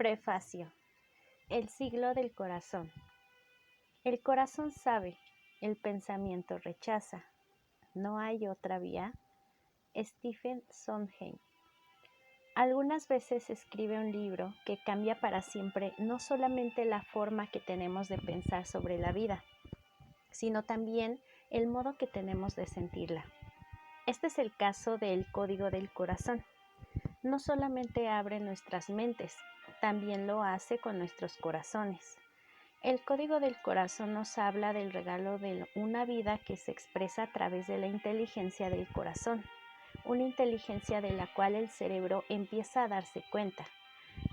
Prefacio. El siglo del corazón. El corazón sabe, el pensamiento rechaza. ¿No hay otra vía? Stephen Sondheim. Algunas veces escribe un libro que cambia para siempre no solamente la forma que tenemos de pensar sobre la vida, sino también el modo que tenemos de sentirla. Este es el caso de El Código del Corazón. No solamente abre nuestras mentes, también lo hace con nuestros corazones. El Código del Corazón nos habla del regalo de una vida que se expresa a través de la inteligencia del corazón, una inteligencia de la cual el cerebro empieza a darse cuenta.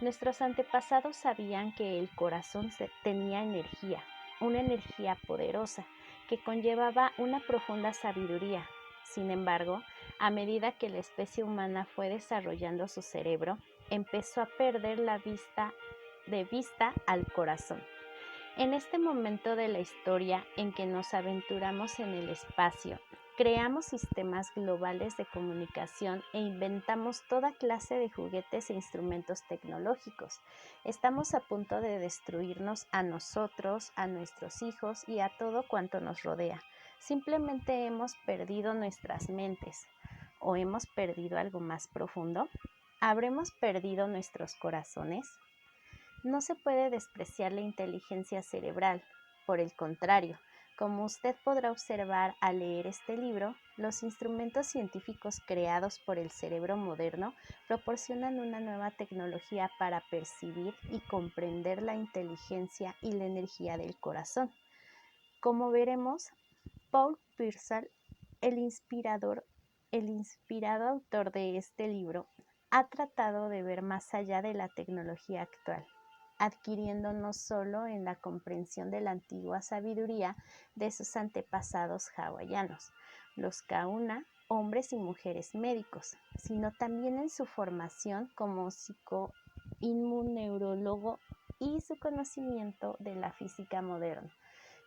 Nuestros antepasados sabían que el corazón tenía energía, una energía poderosa, que conllevaba una profunda sabiduría. Sin embargo, a medida que la especie humana fue desarrollando su cerebro, empezó a perder de vista al corazón. En este momento de la historia en que nos aventuramos en el espacio, creamos sistemas globales de comunicación e inventamos toda clase de juguetes e instrumentos tecnológicos. Estamos a punto de destruirnos a nosotros, a nuestros hijos y a todo cuanto nos rodea. Simplemente hemos perdido nuestras mentes. ¿O hemos perdido algo más profundo? ¿Habremos perdido nuestros corazones? No se puede despreciar la inteligencia cerebral. Por el contrario, como usted podrá observar al leer este libro, los instrumentos científicos creados por el cerebro moderno proporcionan una nueva tecnología para percibir y comprender la inteligencia y la energía del corazón. Como veremos, Paul Pearsall, el inspirado autor de este libro, ha tratado de ver más allá de la tecnología actual, adquiriendo no solo en la comprensión de la antigua sabiduría de sus antepasados hawaianos, los Kauna, hombres y mujeres médicos, sino también en su formación como psicoinmuneurólogo y su conocimiento de la física moderna,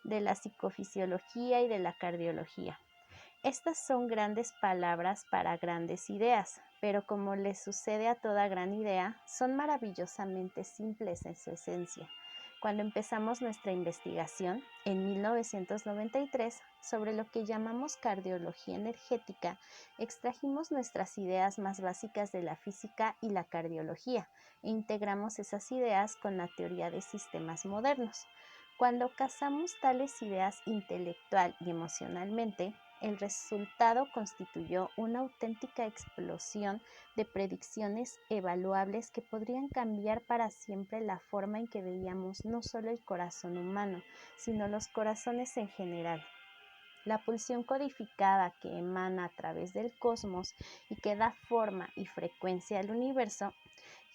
de la psicofisiología y de la cardiología. Estas son grandes palabras para grandes ideas, pero como les sucede a toda gran idea, son maravillosamente simples en su esencia. Cuando empezamos nuestra investigación, en 1993, sobre lo que llamamos cardiología energética, extrajimos nuestras ideas más básicas de la física y la cardiología e integramos esas ideas con la teoría de sistemas modernos. Cuando casamos tales ideas intelectual y emocionalmente, el resultado constituyó una auténtica explosión de predicciones evaluables que podrían cambiar para siempre la forma en que veíamos no solo el corazón humano, sino los corazones en general. La pulsión codificada que emana a través del cosmos y que da forma y frecuencia al universo,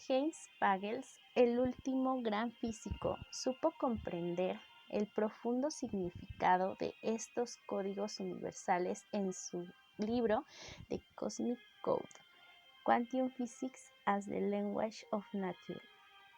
Heinz Pagels, el último gran físico, supo comprender el profundo significado de estos códigos universales en su libro The Cosmic Code, Quantum Physics as the Language of Nature.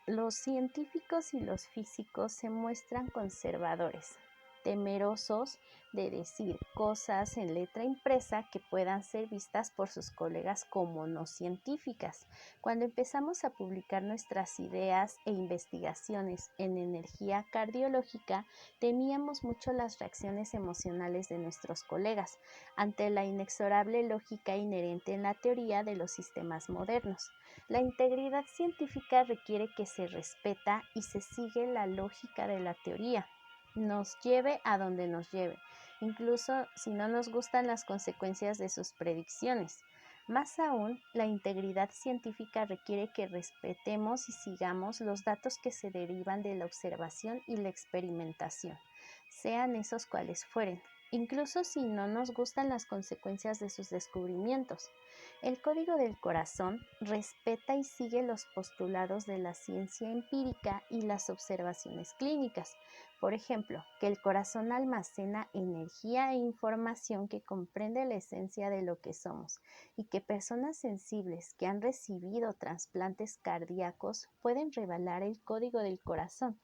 Los científicos y los físicos se muestran conservadores, temerosos de decir cosas en letra impresa que puedan ser vistas por sus colegas como no científicas. Cuando empezamos a publicar nuestras ideas e investigaciones en energía cardiológica, temíamos mucho las reacciones emocionales de nuestros colegas ante la inexorable lógica inherente en la teoría de los sistemas modernos. La integridad científica requiere que se respeta y se sigue la lógica de la teoría, nos lleve a donde nos lleve, incluso si no nos gustan las consecuencias de sus predicciones. Más aún, la integridad científica requiere que respetemos y sigamos los datos que se derivan de la observación y la experimentación, sean esos cuales fueren, incluso si no nos gustan las consecuencias de sus descubrimientos. El Código del Corazón respeta y sigue los postulados de la ciencia empírica y las observaciones clínicas. Por ejemplo, que el corazón almacena energía e información que comprende la esencia de lo que somos y que personas sensibles que han recibido trasplantes cardíacos pueden revelar el código del corazón,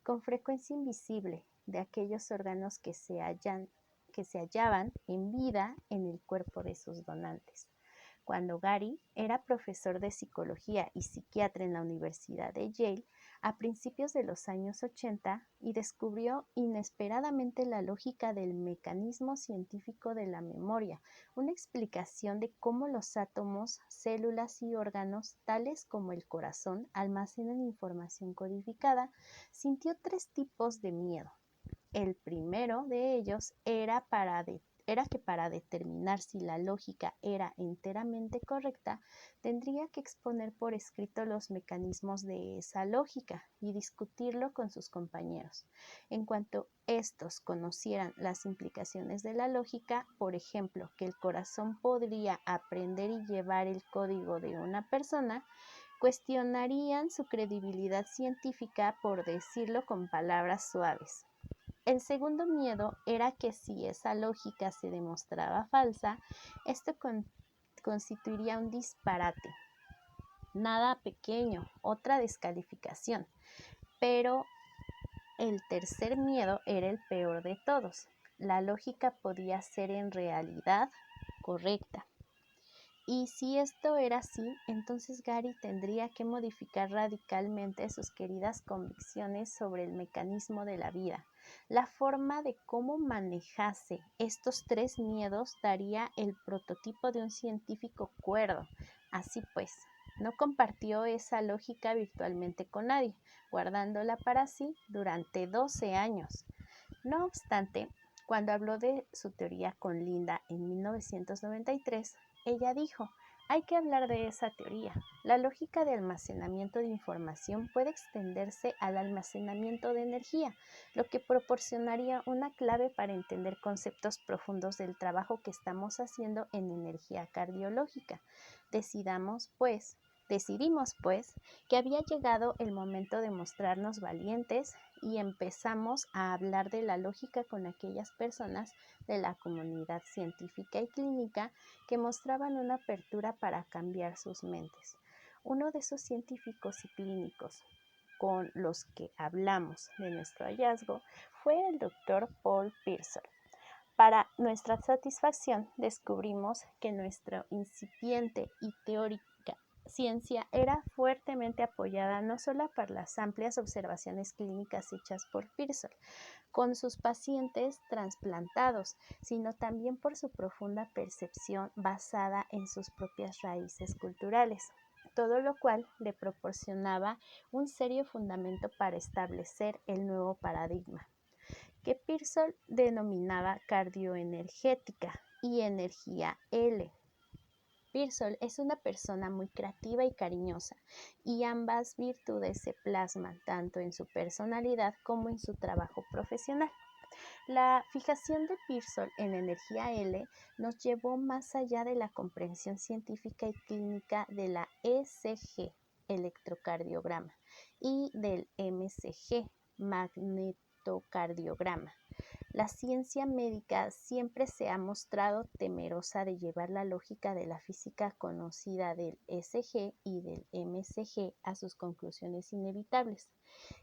con frecuencia invisible, de aquellos órganos que se hallaban en vida en el cuerpo de sus donantes. Cuando Gary era profesor de psicología y psiquiatra en la Universidad de Yale a principios de los años 80 y descubrió inesperadamente la lógica del mecanismo científico de la memoria, una explicación de cómo los átomos, células y órganos, tales como el corazón, almacenan información codificada, sintió tres tipos de miedo. El primero de ellos era que para determinar si la lógica era enteramente correcta, tendría que exponer por escrito los mecanismos de esa lógica y discutirlo con sus compañeros. En cuanto estos conocieran las implicaciones de la lógica, por ejemplo, que el corazón podría aprender y llevar el código de una persona, cuestionarían su credibilidad científica, por decirlo con palabras suaves. El segundo miedo era que si esa lógica se demostraba falsa, esto constituiría un disparate. Nada pequeño, otra descalificación. Pero el tercer miedo era el peor de todos. La lógica podía ser en realidad correcta. Y si esto era así, entonces Gary tendría que modificar radicalmente sus queridas convicciones sobre el mecanismo de la vida. La forma de cómo manejase estos tres miedos daría el prototipo de un científico cuerdo. Así pues, no compartió esa lógica virtualmente con nadie, guardándola para sí durante 12 años. No obstante, cuando habló de su teoría con Linda en 1993, ella dijo: hay que hablar de esa teoría. La lógica de almacenamiento de información puede extenderse al almacenamiento de energía, lo que proporcionaría una clave para entender conceptos profundos del trabajo que estamos haciendo en energía cardiológica. Decidimos, pues, que había llegado el momento de mostrarnos valientes y empezamos a hablar de la lógica con aquellas personas de la comunidad científica y clínica que mostraban una apertura para cambiar sus mentes. Uno de esos científicos y clínicos con los que hablamos de nuestro hallazgo fue el Dr. Paul Pearsall. Para nuestra satisfacción, descubrimos que nuestra incipiente y teórica ciencia era fuertemente apoyada no solo por las amplias observaciones clínicas hechas por Pearsall con sus pacientes trasplantados, sino también por su profunda percepción basada en sus propias raíces culturales, todo lo cual le proporcionaba un serio fundamento para establecer el nuevo paradigma que Pearsall denominaba cardioenergética y energía L. Pearsall es una persona muy creativa y cariñosa, y ambas virtudes se plasman tanto en su personalidad como en su trabajo profesional. La fijación de Pearsall en energía L nos llevó más allá de la comprensión científica y clínica de la ECG, electrocardiograma, y del MCG, magnetocardiograma. La ciencia médica siempre se ha mostrado temerosa de llevar la lógica de la física conocida del ECG y del MCG a sus conclusiones inevitables.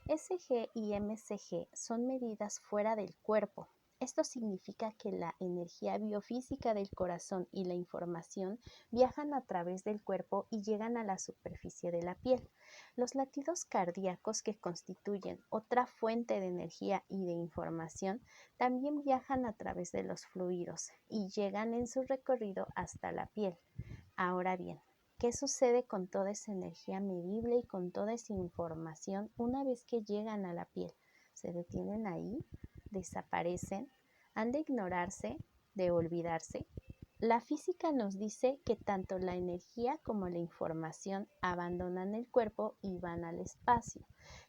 ECG y MCG son medidas fuera del cuerpo. Esto significa que la energía biofísica del corazón y la información viajan a través del cuerpo y llegan a la superficie de la piel. Los latidos cardíacos, que constituyen otra fuente de energía y de información, también viajan a través de los fluidos y llegan en su recorrido hasta la piel. Ahora bien, ¿qué sucede con toda esa energía medible y con toda esa información una vez que llegan a la piel? ¿Se detienen ahí? ¿Desaparecen? ¿Han de ignorarse? ¿De olvidarse? La física nos dice que tanto la energía como la información abandonan el cuerpo y van al espacio.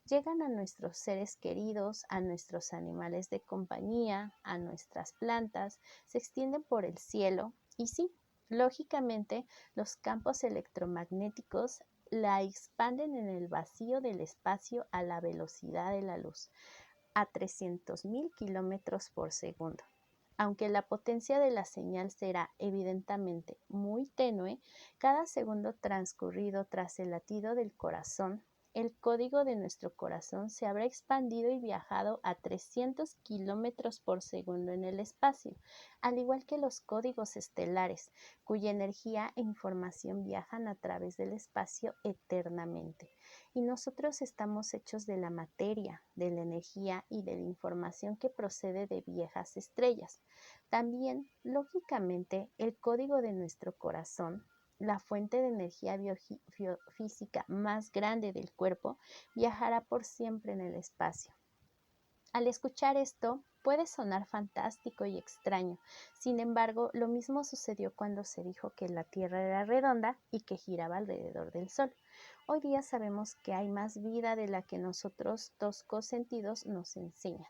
Llegan a nuestros seres queridos, a nuestros animales de compañía, a nuestras plantas, se extienden por el cielo y sí, lógicamente, los campos electromagnéticos la expanden en el vacío del espacio a la velocidad de la luz, a 300.000 kilómetros por segundo. Aunque la potencia de la señal será evidentemente muy tenue, cada segundo transcurrido tras el latido del corazón el código de nuestro corazón se habrá expandido y viajado a 300 kilómetros por segundo en el espacio, al igual que los códigos estelares, cuya energía e información viajan a través del espacio eternamente. Y nosotros estamos hechos de la materia, de la energía y de la información que procede de viejas estrellas. También, lógicamente, el código de nuestro corazón, la fuente de energía biofísica más grande del cuerpo, viajará por siempre en el espacio. Al escuchar esto, puede sonar fantástico y extraño. Sin embargo, lo mismo sucedió cuando se dijo que la Tierra era redonda y que giraba alrededor del Sol. Hoy día sabemos que hay más vida de la que nosotros toscos sentidos nos enseñan.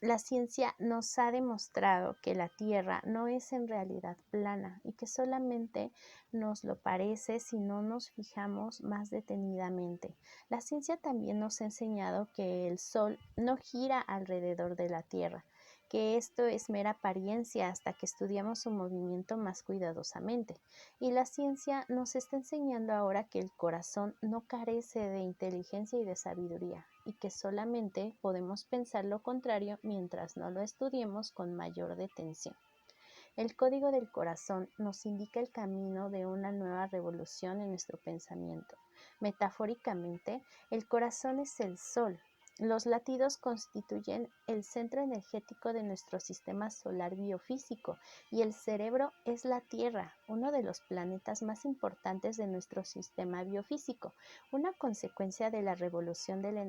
La ciencia nos ha demostrado que la Tierra no es en realidad plana y que solamente nos lo parece si no nos fijamos más detenidamente. La ciencia también nos ha enseñado que el Sol no gira alrededor de la Tierra, que esto es mera apariencia hasta que estudiamos su movimiento más cuidadosamente. Y la ciencia nos está enseñando ahora que el corazón no carece de inteligencia y de sabiduría, y que solamente podemos pensar lo contrario mientras no lo estudiemos con mayor detención. El código del corazón nos indica el camino de una nueva revolución en nuestro pensamiento. Metafóricamente, el corazón es el sol. Los latidos constituyen el centro energético de nuestro sistema solar biofísico y el cerebro es la Tierra, uno de los planetas más importantes de nuestro sistema biofísico, una consecuencia de la revolución de la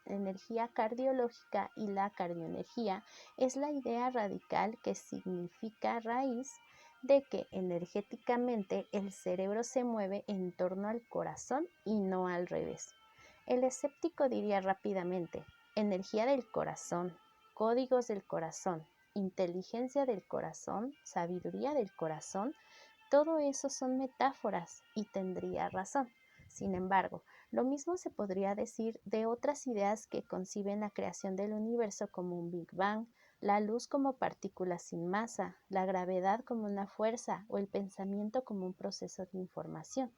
energía cardiológica y la cardioenergía es la idea radical que significa raíz de que energéticamente el cerebro se mueve en torno al corazón y no al revés. El escéptico diría rápidamente, energía del corazón, códigos del corazón, inteligencia del corazón, sabiduría del corazón, todo eso son metáforas y tendría razón. Sin embargo, lo mismo se podría decir de otras ideas que conciben la creación del universo como un Big Bang, la luz como partícula sin masa, la gravedad como una fuerza o el pensamiento como un proceso de información.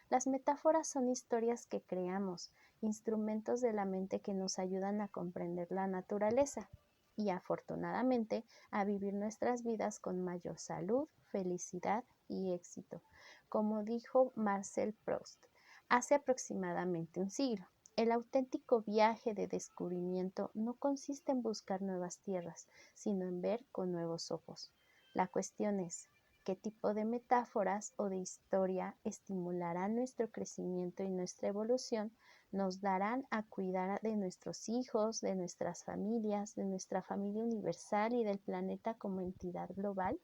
Las metáforas son historias que creamos, instrumentos de la mente que nos ayudan a comprender la naturaleza y afortunadamente a vivir nuestras vidas con mayor salud, felicidad y éxito. Como dijo Marcel Proust hace aproximadamente un siglo, el auténtico viaje de descubrimiento no consiste en buscar nuevas tierras, sino en ver con nuevos ojos. La cuestión es, ¿qué tipo de metáforas o de historia estimularán nuestro crecimiento y nuestra evolución? ¿Nos darán a cuidar de nuestros hijos, de nuestras familias, de nuestra familia universal y del planeta como entidad global?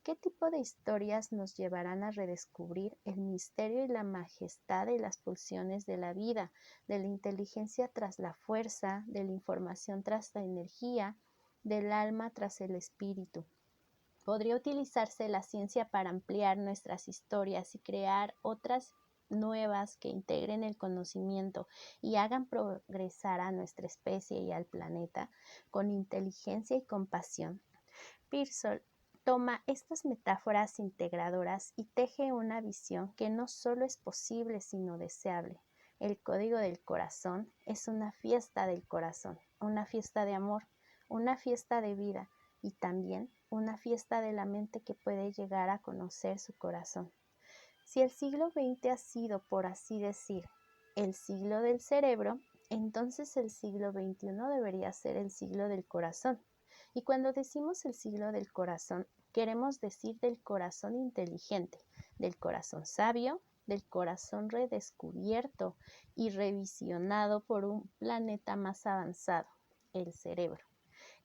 ¿Qué tipo de historias nos llevarán a redescubrir el misterio y la majestad de las pulsiones de la vida, de la inteligencia tras la fuerza, de la información tras la energía, del alma tras el espíritu? Podría utilizarse la ciencia para ampliar nuestras historias y crear otras nuevas que integren el conocimiento y hagan progresar a nuestra especie y al planeta con inteligencia y compasión. Pearsall toma estas metáforas integradoras y teje una visión que no solo es posible sino deseable. El código del corazón es una fiesta del corazón, una fiesta de amor, una fiesta de vida y también una fiesta de la mente que puede llegar a conocer su corazón. Si el siglo XX ha sido, por así decir, el siglo del cerebro, entonces el siglo XXI debería ser el siglo del corazón. Y cuando decimos el siglo del corazón, queremos decir del corazón inteligente, del corazón sabio, del corazón redescubierto y revisionado por un planeta más avanzado, el cerebro.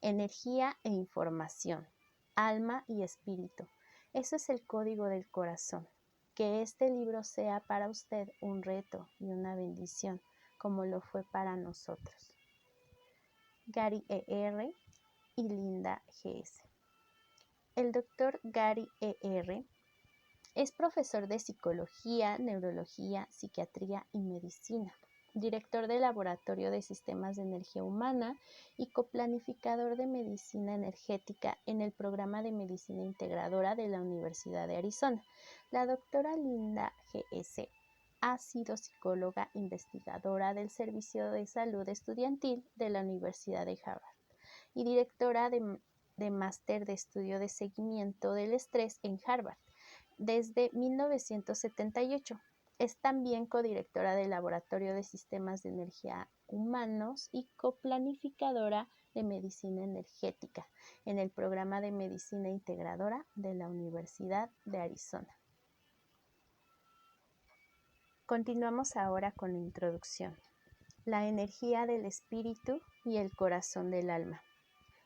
Energía e información, alma y espíritu. Eso es el código del corazón. Que este libro sea para usted un reto y una bendición, como lo fue para nosotros. Gary E.R. y Linda G.S. El doctor Gary E.R. es profesor de psicología, neurología, psiquiatría y medicina, director del Laboratorio de Sistemas de Energía Humana y coplanificador de medicina energética en el programa de medicina integradora de la Universidad de Arizona. La doctora Linda G.S. ha sido psicóloga investigadora del Servicio de Salud Estudiantil de la Universidad de Harvard y directora de Máster de Estudio de Seguimiento del Estrés en Harvard desde 1978. Es también codirectora del Laboratorio de Sistemas de Energía Humanos y coplanificadora de Medicina Energética en el Programa de Medicina Integradora de la Universidad de Arizona. Continuamos ahora con la introducción. La energía del espíritu y el corazón del alma.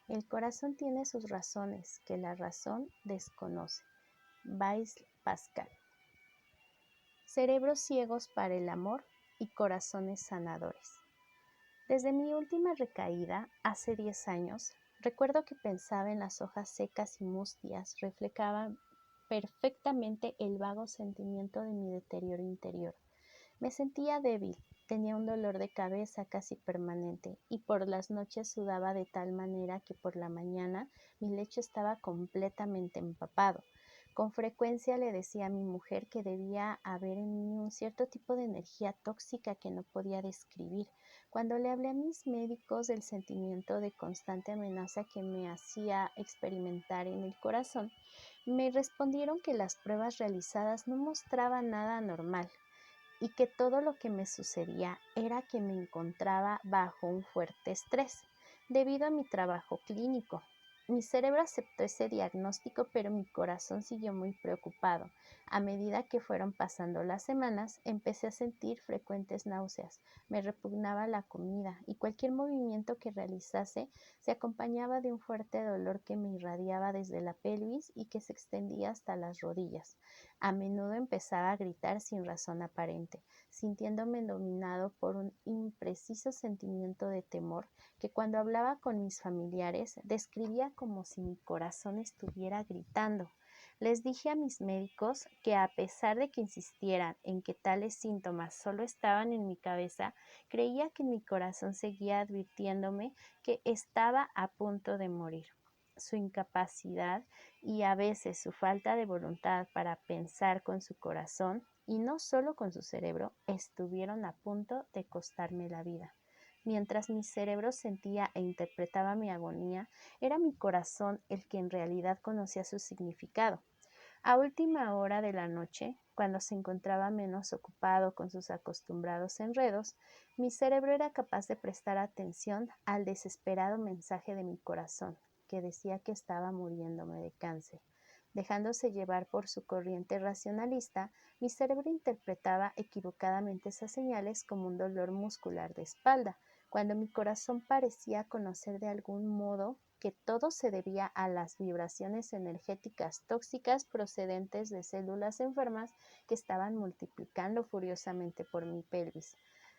El corazón tiene sus razones que la razón desconoce. Blaise Pascal. Cerebros ciegos para el amor y corazones sanadores. Desde mi última recaída, hace 10 años, recuerdo que pensaba en las hojas secas y mustias, reflejaban perfectamente el vago sentimiento de mi deterioro interior. Me sentía débil, tenía un dolor de cabeza casi permanente y por las noches sudaba de tal manera que por la mañana mi lecho estaba completamente empapado. Con frecuencia le decía a mi mujer que debía haber en mí un cierto tipo de energía tóxica que no podía describir. Cuando le hablé a mis médicos del sentimiento de constante amenaza que me hacía experimentar en el corazón, me respondieron que las pruebas realizadas no mostraban nada anormal y que todo lo que me sucedía era que me encontraba bajo un fuerte estrés debido a mi trabajo clínico. Mi cerebro aceptó ese diagnóstico, pero mi corazón siguió muy preocupado. A medida que fueron pasando las semanas, empecé a sentir frecuentes náuseas. Me repugnaba la comida y cualquier movimiento que realizase se acompañaba de un fuerte dolor que me irradiaba desde la pelvis y que se extendía hasta las rodillas. A menudo empezaba a gritar sin razón aparente, sintiéndome dominado por un impreciso sentimiento de temor que cuando hablaba con mis familiares describía como si mi corazón estuviera gritando. Les dije a mis médicos que a pesar de que insistieran en que tales síntomas solo estaban en mi cabeza, creía que mi corazón seguía advirtiéndome que estaba a punto de morir. Su incapacidad y a veces su falta de voluntad para pensar con su corazón y no solo con su cerebro estuvieron a punto de costarme la vida. Mientras mi cerebro sentía e interpretaba mi agonía, era mi corazón el que en realidad conocía su significado. A última hora de la noche, cuando se encontraba menos ocupado con sus acostumbrados enredos, mi cerebro era capaz de prestar atención al desesperado mensaje de mi corazón, que decía que estaba muriéndome de cáncer. Dejándose llevar por su corriente racionalista, mi cerebro interpretaba equivocadamente esas señales como un dolor muscular de espalda, cuando mi corazón parecía conocer de algún modo que todo se debía a las vibraciones energéticas tóxicas procedentes de células enfermas que estaban multiplicando furiosamente por mi pelvis.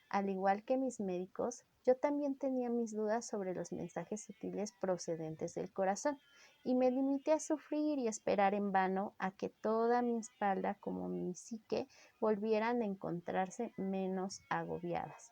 Al igual que mis médicos, yo también tenía mis dudas sobre los mensajes sutiles procedentes del corazón y me limité a sufrir y esperar en vano a que toda mi espalda como mi psique volvieran a encontrarse menos agobiadas.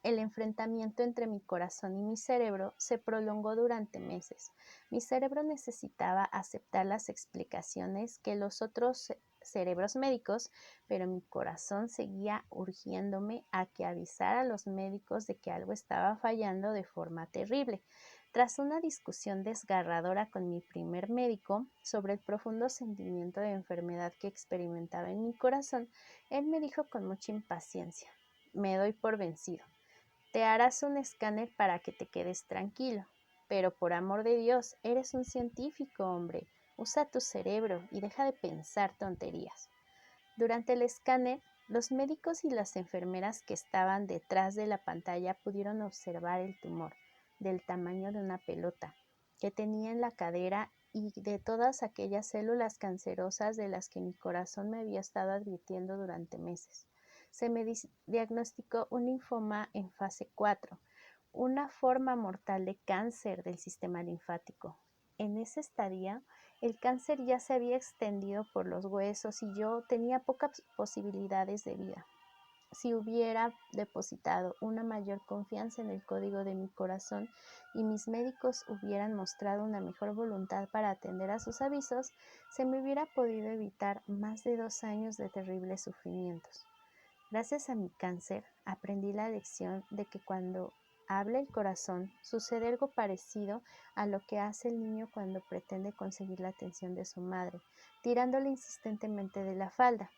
El enfrentamiento entre mi corazón y mi cerebro se prolongó durante meses. Mi cerebro necesitaba aceptar las explicaciones que los otros cerebros médicos, pero mi corazón seguía urgiéndome a que avisara a los médicos de que algo estaba fallando de forma terrible. Tras una discusión desgarradora con mi primer médico sobre el profundo sentimiento de enfermedad que experimentaba en mi corazón, él me dijo con mucha impaciencia: «Me doy por vencido. Te harás un escáner para que te quedes tranquilo. Pero por amor de Dios, eres un científico, hombre. Usa tu cerebro y deja de pensar tonterías». Durante el escáner, los médicos y las enfermeras que estaban detrás de la pantalla pudieron observar el tumor, del tamaño de una pelota, que tenía en la cadera y de todas aquellas células cancerosas de las que mi corazón me había estado advirtiendo durante meses. Se me diagnosticó un linfoma en fase 4, una forma mortal de cáncer del sistema linfático. En ese estadio, el cáncer ya se había extendido por los huesos y yo tenía pocas posibilidades de vida. Si hubiera depositado una mayor confianza en el código de mi corazón y mis médicos hubieran mostrado una mejor voluntad para atender a sus avisos, se me hubiera podido evitar más de 2 años de terribles sufrimientos. Gracias a mi cáncer, aprendí la lección de que cuando habla el corazón, sucede algo parecido a lo que hace el niño cuando pretende conseguir la atención de su madre, tirándole insistentemente de la falda.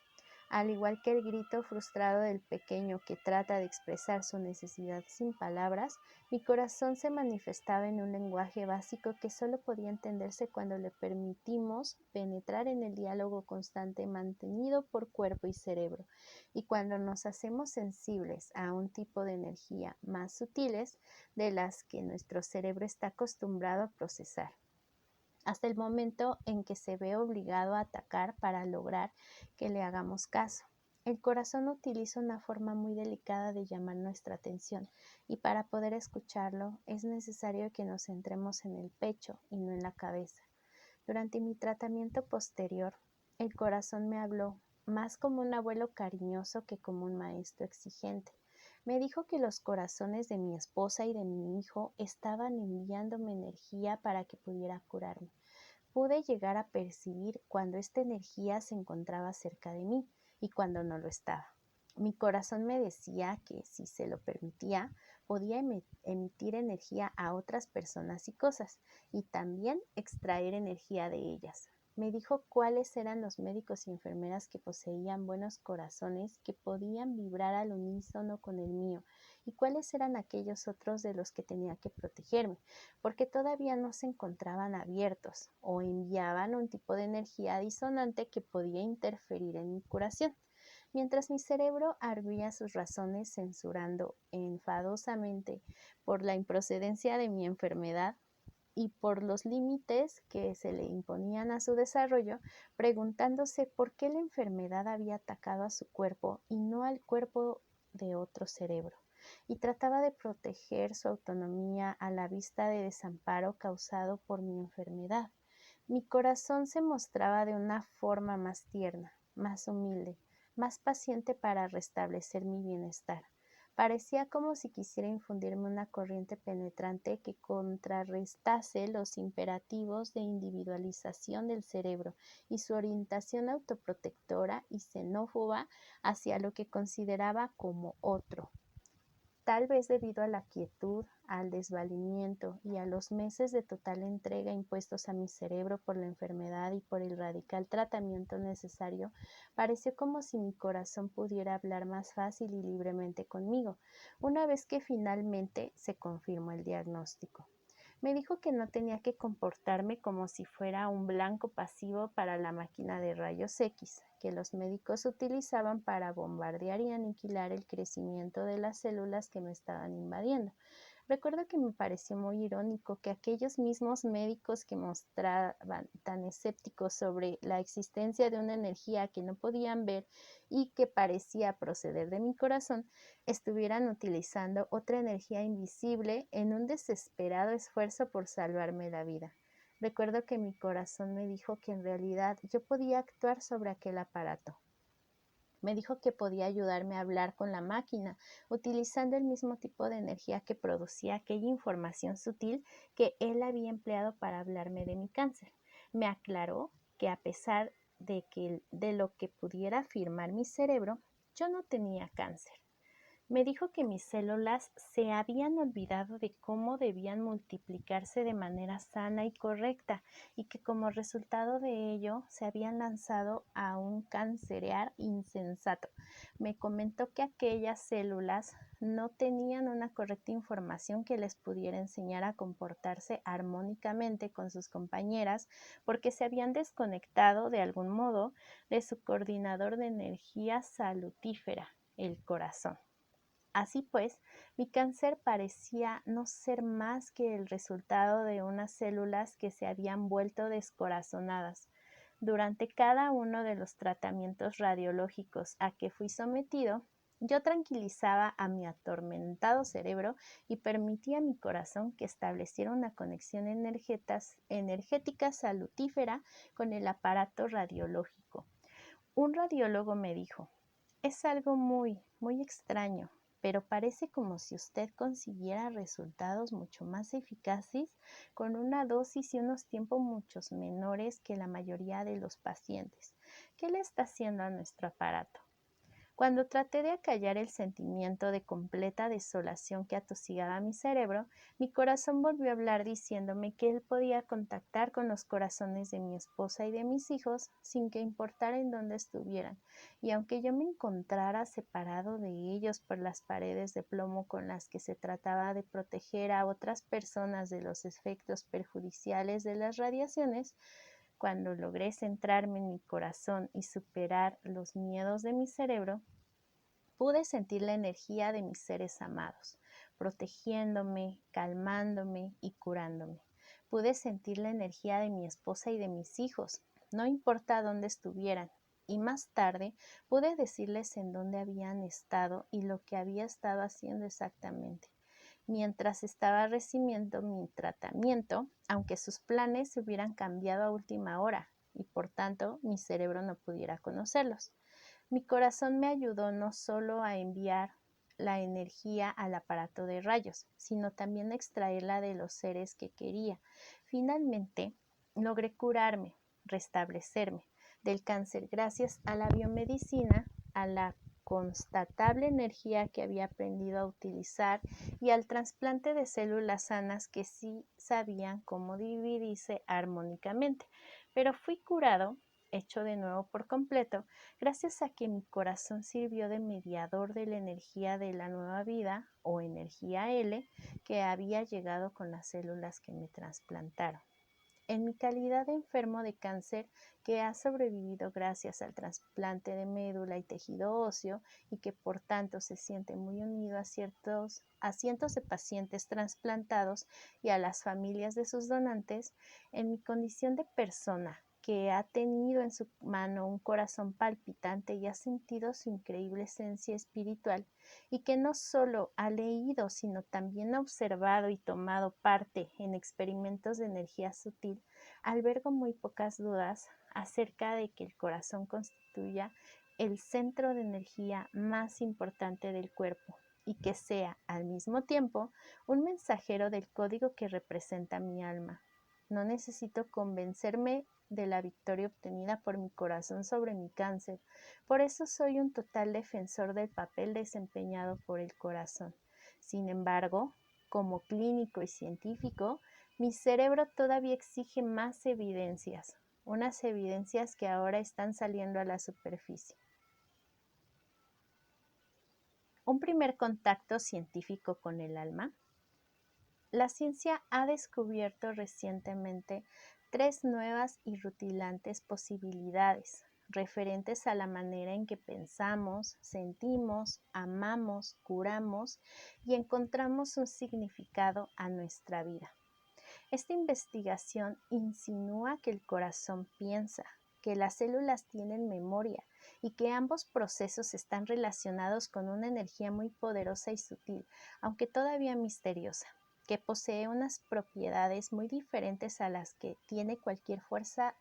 Al igual que el grito frustrado del pequeño que trata de expresar su necesidad sin palabras, mi corazón se manifestaba en un lenguaje básico que solo podía entenderse cuando le permitimos penetrar en el diálogo constante mantenido por cuerpo y cerebro, y cuando nos hacemos sensibles a un tipo de energía más sutiles de las que nuestro cerebro está acostumbrado a procesar, hasta el momento en que se ve obligado a atacar para lograr que le hagamos caso. El corazón utiliza una forma muy delicada de llamar nuestra atención y para poder escucharlo es necesario que nos centremos en el pecho y no en la cabeza. Durante mi tratamiento posterior, el corazón me habló más como un abuelo cariñoso que como un maestro exigente. Me dijo que los corazones de mi esposa y de mi hijo estaban enviándome energía para que pudiera curarme. Pude llegar a percibir cuando esta energía se encontraba cerca de mí y cuando no lo estaba. Mi corazón me decía que si se lo permitía, podía emitir energía a otras personas y cosas y también extraer energía de ellas. Me dijo cuáles eran los médicos y enfermeras que poseían buenos corazones que podían vibrar al unísono con el mío y cuáles eran aquellos otros de los que tenía que protegerme, porque todavía no se encontraban abiertos o enviaban un tipo de energía disonante que podía interferir en mi curación. Mientras mi cerebro ardía sus razones censurando enfadosamente por la improcedencia de mi enfermedad y por los límites que se le imponían a su desarrollo, preguntándose por qué la enfermedad había atacado a su cuerpo y no al cuerpo de otro cerebro, y trataba de proteger su autonomía a la vista de desamparo causado por mi enfermedad. Mi corazón se mostraba de una forma más tierna, más humilde, más paciente para restablecer mi bienestar. Parecía como si quisiera infundirme una corriente penetrante que contrarrestase los imperativos de individualización del cerebro y su orientación autoprotectora y xenófoba hacia lo que consideraba como otro. Tal vez debido a la quietud, al desvalimiento y a los meses de total entrega impuestos a mi cerebro por la enfermedad y por el radical tratamiento necesario, pareció como si mi corazón pudiera hablar más fácil y libremente conmigo, una vez que finalmente se confirmó el diagnóstico. Me dijo que no tenía que comportarme como si fuera un blanco pasivo para la máquina de rayos X que los médicos utilizaban para bombardear y aniquilar el crecimiento de las células que me estaban invadiendo. Recuerdo que me pareció muy irónico que aquellos mismos médicos que mostraban tan escépticos sobre la existencia de una energía que no podían ver y que parecía proceder de mi corazón, estuvieran utilizando otra energía invisible en un desesperado esfuerzo por salvarme la vida. Recuerdo que mi corazón me dijo que en realidad yo podía actuar sobre aquel aparato. Me dijo que podía ayudarme a hablar con la máquina, utilizando el mismo tipo de energía que producía aquella información sutil que él había empleado para hablarme de mi cáncer. Me aclaró que a pesar de lo que pudiera afirmar mi cerebro, yo no tenía cáncer. Me dijo que mis células se habían olvidado de cómo debían multiplicarse de manera sana y correcta y que como resultado de ello se habían lanzado a un cancerear insensato. Me comentó que aquellas células no tenían una correcta información que les pudiera enseñar a comportarse armónicamente con sus compañeras porque se habían desconectado de algún modo de su coordinador de energía salutífera, el corazón. Así pues, mi cáncer parecía no ser más que el resultado de unas células que se habían vuelto descorazonadas. Durante cada uno de los tratamientos radiológicos a que fui sometido, yo tranquilizaba a mi atormentado cerebro y permitía a mi corazón que estableciera una conexión energética salutífera con el aparato radiológico. Un radiólogo me dijo: es algo muy extraño, pero parece como si usted consiguiera resultados mucho más eficaces con una dosis y unos tiempos muchos menores que la mayoría de los pacientes. ¿Qué le está haciendo a nuestro aparato? Cuando traté de acallar el sentimiento de completa desolación que atosigaba mi cerebro, mi corazón volvió a hablar diciéndome que él podía contactar con los corazones de mi esposa y de mis hijos sin que importara en dónde estuvieran, y aunque yo me encontrara separado de ellos por las paredes de plomo con las que se trataba de proteger a otras personas de los efectos perjudiciales de las radiaciones, cuando logré centrarme en mi corazón y superar los miedos de mi cerebro, pude sentir la energía de mis seres amados, protegiéndome, calmándome y curándome. Pude sentir la energía de mi esposa y de mis hijos, no importa dónde estuvieran. Y más tarde pude decirles en dónde habían estado y lo que había estado haciendo exactamente mientras estaba recibiendo mi tratamiento, aunque sus planes se hubieran cambiado a última hora y por tanto mi cerebro no pudiera conocerlos. Mi corazón me ayudó no solo a enviar la energía al aparato de rayos, sino también a extraerla de los seres que quería. Finalmente, logré curarme, restablecerme del cáncer gracias a la biomedicina, a la constatable energía que había aprendido a utilizar y al trasplante de células sanas que sí sabían cómo dividirse armónicamente. Pero fui curado, hecho de nuevo por completo, gracias a que mi corazón sirvió de mediador de la energía de la nueva vida o energía L que había llegado con las células que me trasplantaron. En mi calidad de enfermo de cáncer que ha sobrevivido gracias al trasplante de médula y tejido óseo y que por tanto se siente muy unido a cientos de pacientes trasplantados y a las familias de sus donantes, en mi condición de persona que ha tenido en su mano un corazón palpitante y ha sentido su increíble esencia espiritual, y que no solo ha leído, sino también ha observado y tomado parte en experimentos de energía sutil, albergo muy pocas dudas acerca de que el corazón constituya el centro de energía más importante del cuerpo y que sea, al mismo tiempo, un mensajero del código que representa mi alma. No necesito convencerme de la victoria obtenida por mi corazón sobre mi cáncer. Por eso soy un total defensor del papel desempeñado por el corazón. Sin embargo, como clínico y científico, mi cerebro todavía exige más evidencias, unas evidencias que ahora están saliendo a la superficie. Un primer contacto científico con el alma. La ciencia ha descubierto recientemente 3 nuevas y rutilantes posibilidades referentes a la manera en que pensamos, sentimos, amamos, curamos y encontramos un significado a nuestra vida. Esta investigación insinúa que el corazón piensa, que las células tienen memoria y que ambos procesos están relacionados con una energía muy poderosa y sutil, aunque todavía misteriosa, que posee unas propiedades muy diferentes a las que tiene cualquier fuerza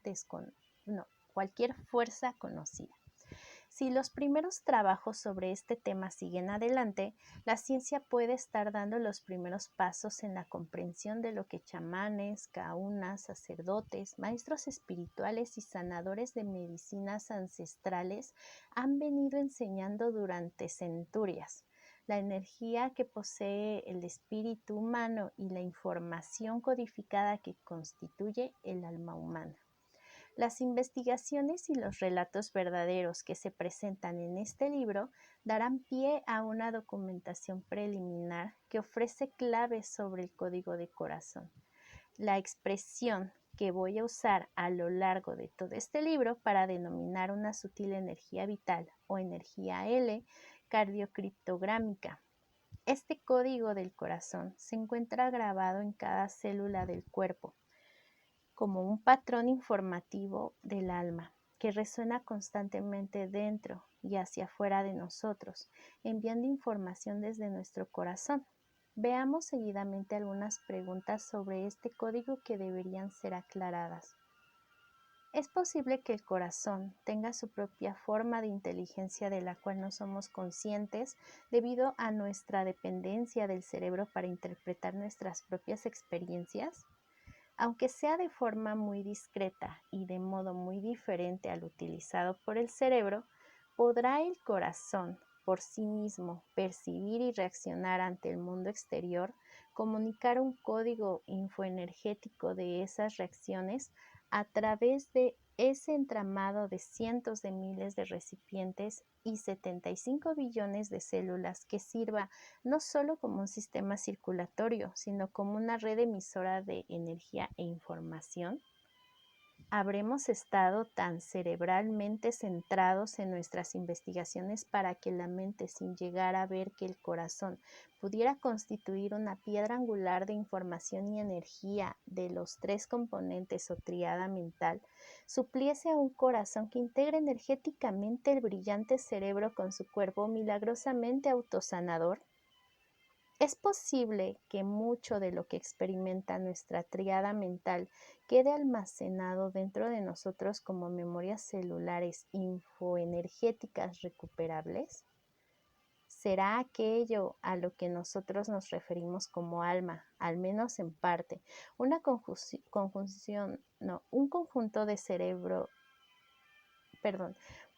conocida. Si los primeros trabajos sobre este tema siguen adelante, la ciencia puede estar dando los primeros pasos en la comprensión de lo que chamanes, kaunas, sacerdotes, maestros espirituales y sanadores de medicinas ancestrales han venido enseñando durante centurias. La energía que posee el espíritu humano y la información codificada que constituye el alma humana. Las investigaciones y los relatos verdaderos que se presentan en este libro darán pie a una documentación preliminar que ofrece claves sobre el código de corazón. La expresión que voy a usar a lo largo de todo este libro para denominar una sutil energía vital o energía L cardiocriptográmica. Este código del corazón se encuentra grabado en cada célula del cuerpo como un patrón informativo del alma, que resuena constantemente dentro y hacia afuera de nosotros, enviando información desde nuestro corazón. Veamos seguidamente algunas preguntas sobre este código que deberían ser aclaradas. ¿Es posible que el corazón tenga su propia forma de inteligencia de la cual no somos conscientes debido a nuestra dependencia del cerebro para interpretar nuestras propias experiencias? Aunque sea de forma muy discreta y de modo muy diferente al utilizado por el cerebro, ¿Podrá el corazón por sí mismo percibir y reaccionar ante el mundo exterior, comunicar un código infoenergético de esas reacciones a través de ese entramado de cientos de miles de recipientes y 75 billones de células que sirva no solo como un sistema circulatorio, sino como una red emisora de energía e información? ¿Habremos estado tan cerebralmente centrados en nuestras investigaciones para que la mente, sin llegar a ver que el corazón pudiera constituir una piedra angular de información y energía de los tres componentes o tríada mental, supliese a un corazón que integra energéticamente el brillante cerebro con su cuerpo milagrosamente autosanador? Es posible que mucho de lo que experimenta nuestra tríada mental quede almacenado dentro de nosotros como memorias celulares infoenergéticas recuperables. ¿Será aquello a lo que nosotros nos referimos como alma, al menos en parte, un conjunto de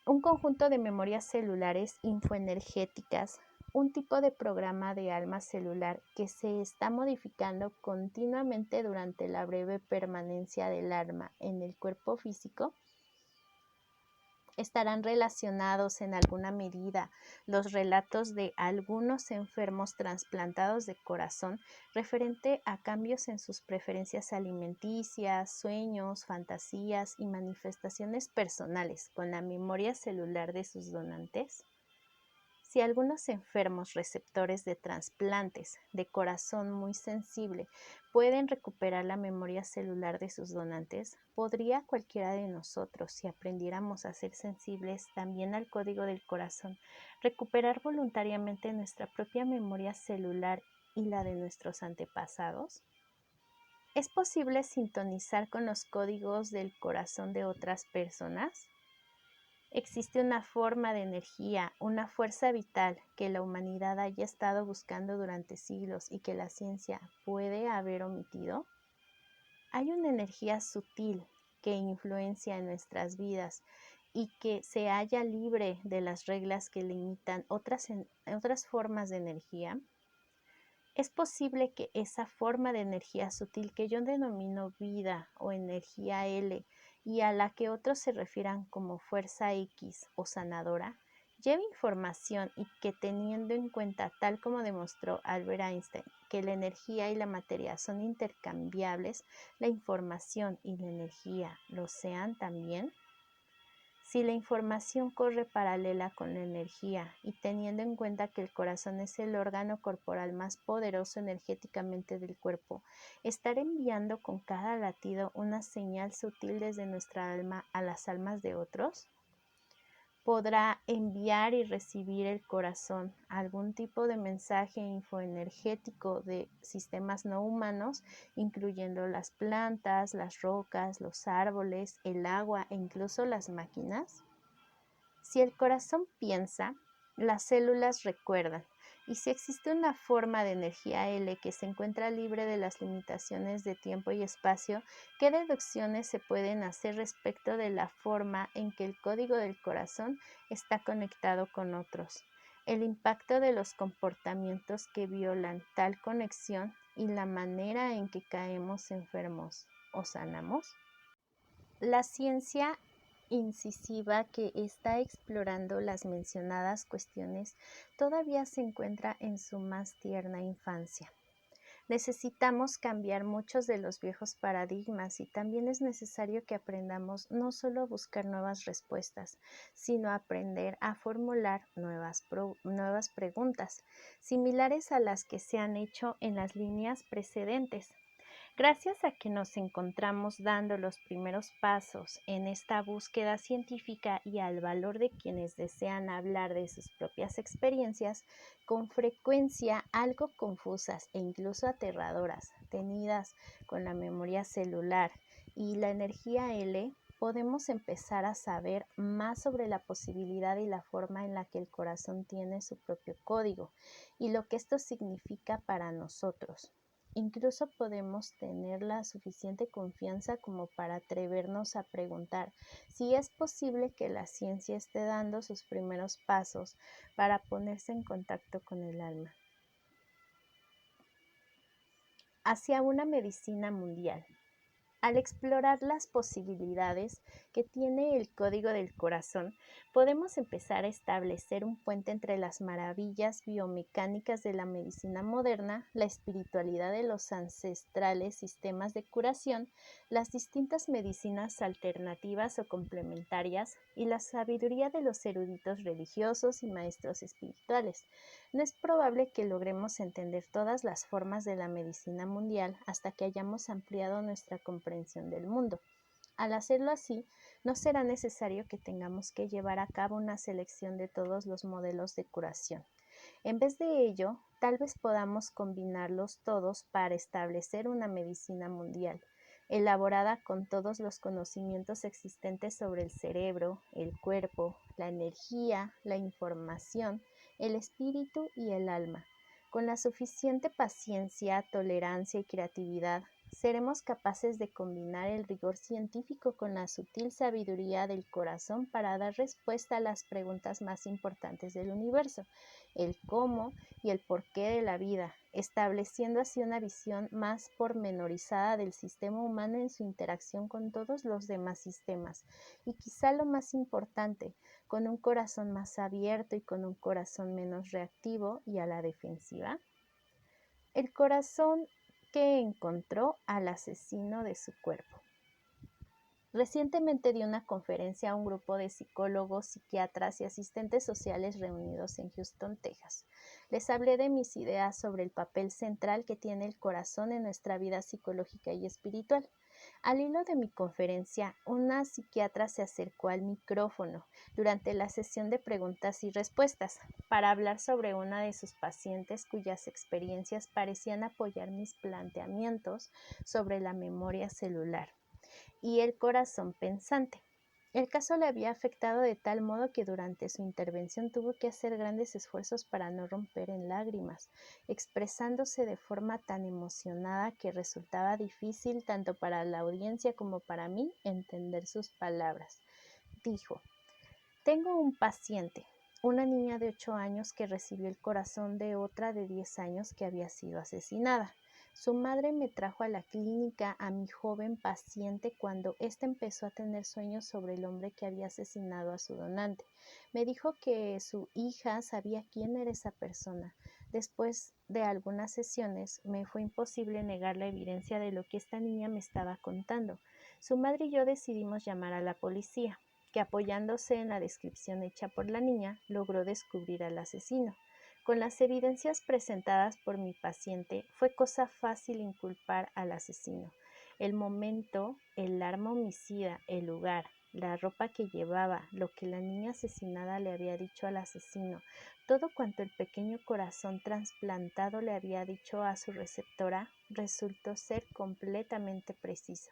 un conjunto de memorias celulares infoenergéticas, un tipo de programa de alma celular que se está modificando continuamente durante la breve permanencia del alma en el cuerpo físico? ¿Estarán relacionados en alguna medida los relatos de algunos enfermos trasplantados de corazón referente a cambios en sus preferencias alimenticias, sueños, fantasías y manifestaciones personales con la memoria celular de sus donantes? Si algunos enfermos receptores de trasplantes de corazón muy sensible pueden recuperar la memoria celular de sus donantes, ¿podría cualquiera de nosotros, si aprendiéramos a ser sensibles también al código del corazón, recuperar voluntariamente nuestra propia memoria celular y la de nuestros antepasados? ¿Es posible sintonizar con los códigos del corazón de otras personas? Existe una forma de energía, una fuerza vital que la humanidad haya estado buscando durante siglos y que la ciencia puede haber omitido. Hay una energía sutil que influencia en nuestras vidas y que se halla libre de las reglas que limitan otras formas de energía. Es posible que esa forma de energía sutil que yo denomino vida o energía L y a la que otros se refieran como fuerza X o sanadora, lleve información y que, teniendo en cuenta, tal como demostró Albert Einstein, que la energía y la materia son intercambiables, la información y la energía lo sean también. Si la información corre paralela con la energía y teniendo en cuenta que el corazón es el órgano corporal más poderoso energéticamente del cuerpo, ¿estará enviando con cada latido una señal sutil desde nuestra alma a las almas de otros? ¿Podrá enviar y recibir el corazón algún tipo de mensaje infoenergético de sistemas no humanos, incluyendo las plantas, las rocas, los árboles, el agua e incluso las máquinas? Si el corazón piensa, las células recuerdan, y si existe una forma de energía L que se encuentra libre de las limitaciones de tiempo y espacio, ¿qué deducciones se pueden hacer respecto de la forma en que el código del corazón está conectado con otros? El impacto de los comportamientos que violan tal conexión y la manera en que caemos enfermos o sanamos. La ciencia incisiva que está explorando las mencionadas cuestiones todavía se encuentra en su más tierna infancia. Necesitamos cambiar muchos de los viejos paradigmas y también es necesario que aprendamos no solo a buscar nuevas respuestas, sino a aprender a formular nuevas preguntas, similares a las que se han hecho en las líneas precedentes. Gracias a que nos encontramos dando los primeros pasos en esta búsqueda científica y al valor de quienes desean hablar de sus propias experiencias, con frecuencia algo confusas e incluso aterradoras, tenidas con la memoria celular y la energía L, podemos empezar a saber más sobre la posibilidad y la forma en la que el corazón tiene su propio código y lo que esto significa para nosotros. Incluso podemos tener la suficiente confianza como para atrevernos a preguntar si es posible que la ciencia esté dando sus primeros pasos para ponerse en contacto con el alma. Hacia una medicina mundial. Al explorar las posibilidades que tiene el código del corazón, podemos empezar a establecer un puente entre las maravillas biomecánicas de la medicina moderna, la espiritualidad de los ancestrales sistemas de curación, las distintas medicinas alternativas o complementarias y la sabiduría de los eruditos religiosos y maestros espirituales. No es probable que logremos entender todas las formas de la medicina mundial hasta que hayamos ampliado nuestra comprensión del mundo. Al hacerlo así, no será necesario que tengamos que llevar a cabo una selección de todos los modelos de curación. En vez de ello, tal vez podamos combinarlos todos para establecer una medicina mundial, elaborada con todos los conocimientos existentes sobre el cerebro, el cuerpo, la energía, la información, el espíritu y el alma. Con la suficiente paciencia, tolerancia y creatividad, seremos capaces de combinar el rigor científico con la sutil sabiduría del corazón para dar respuesta a las preguntas más importantes del universo, el cómo y el porqué de la vida, estableciendo así una visión más pormenorizada del sistema humano en su interacción con todos los demás sistemas. Y quizá lo más importante, con un corazón más abierto y con un corazón menos reactivo y a la defensiva. El corazón que encontró al asesino de su cuerpo. Recientemente di una conferencia a un grupo de psicólogos, psiquiatras y asistentes sociales reunidos en Houston, Texas. Les hablé de mis ideas sobre el papel central que tiene el corazón en nuestra vida psicológica y espiritual. Al hilo de mi conferencia, una psiquiatra se acercó al micrófono durante la sesión de preguntas y respuestas para hablar sobre una de sus pacientes cuyas experiencias parecían apoyar mis planteamientos sobre la memoria celular y el corazón pensante. El caso le había afectado de tal modo que durante su intervención tuvo que hacer grandes esfuerzos para no romper en lágrimas, expresándose de forma tan emocionada que resultaba difícil tanto para la audiencia como para mí entender sus palabras. Dijo: tengo un paciente, una niña de 8 años que recibió el corazón de otra de 10 años que había sido asesinada. Su madre me trajo a la clínica a mi joven paciente cuando ésta empezó a tener sueños sobre el hombre que había asesinado a su donante. Me dijo que su hija sabía quién era esa persona. Después de algunas sesiones, me fue imposible negar la evidencia de lo que esta niña me estaba contando. Su madre y yo decidimos llamar a la policía, que apoyándose en la descripción hecha por la niña, logró descubrir al asesino. Con las evidencias presentadas por mi paciente, fue cosa fácil inculpar al asesino. El momento, el arma homicida, el lugar, la ropa que llevaba, lo que la niña asesinada le había dicho al asesino, todo cuanto el pequeño corazón trasplantado le había dicho a su receptora, resultó ser completamente preciso.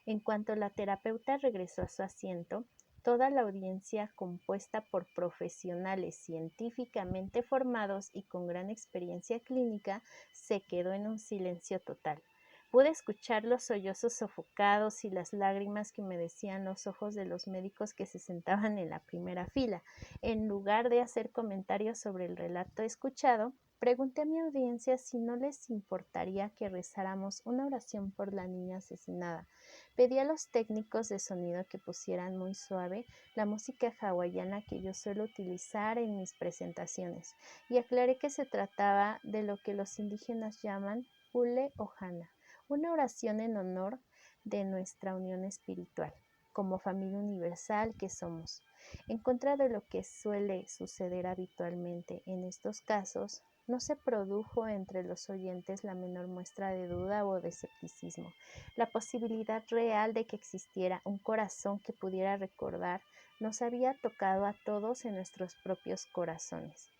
En cuanto la terapeuta regresó a su asiento, toda la audiencia, compuesta por profesionales científicamente formados y con gran experiencia clínica, se quedó en un silencio total. Pude escuchar los sollozos sofocados y las lágrimas que humedecían los ojos de los médicos que se sentaban en la primera fila. En lugar de hacer comentarios sobre el relato escuchado, pregunté a mi audiencia si no les importaría que rezáramos una oración por la niña asesinada. Pedí a los técnicos de sonido que pusieran muy suave la música hawaiana que yo suelo utilizar en mis presentaciones y aclaré que se trataba de lo que los indígenas llaman Ule Ohana, una oración en honor de nuestra unión espiritual, como familia universal que somos. En contra de lo que suele suceder habitualmente en estos casos, no se produjo entre los oyentes la menor muestra de duda o de escepticismo. La posibilidad real de que existiera un corazón que pudiera recordar nos había tocado a todos en nuestros propios corazones.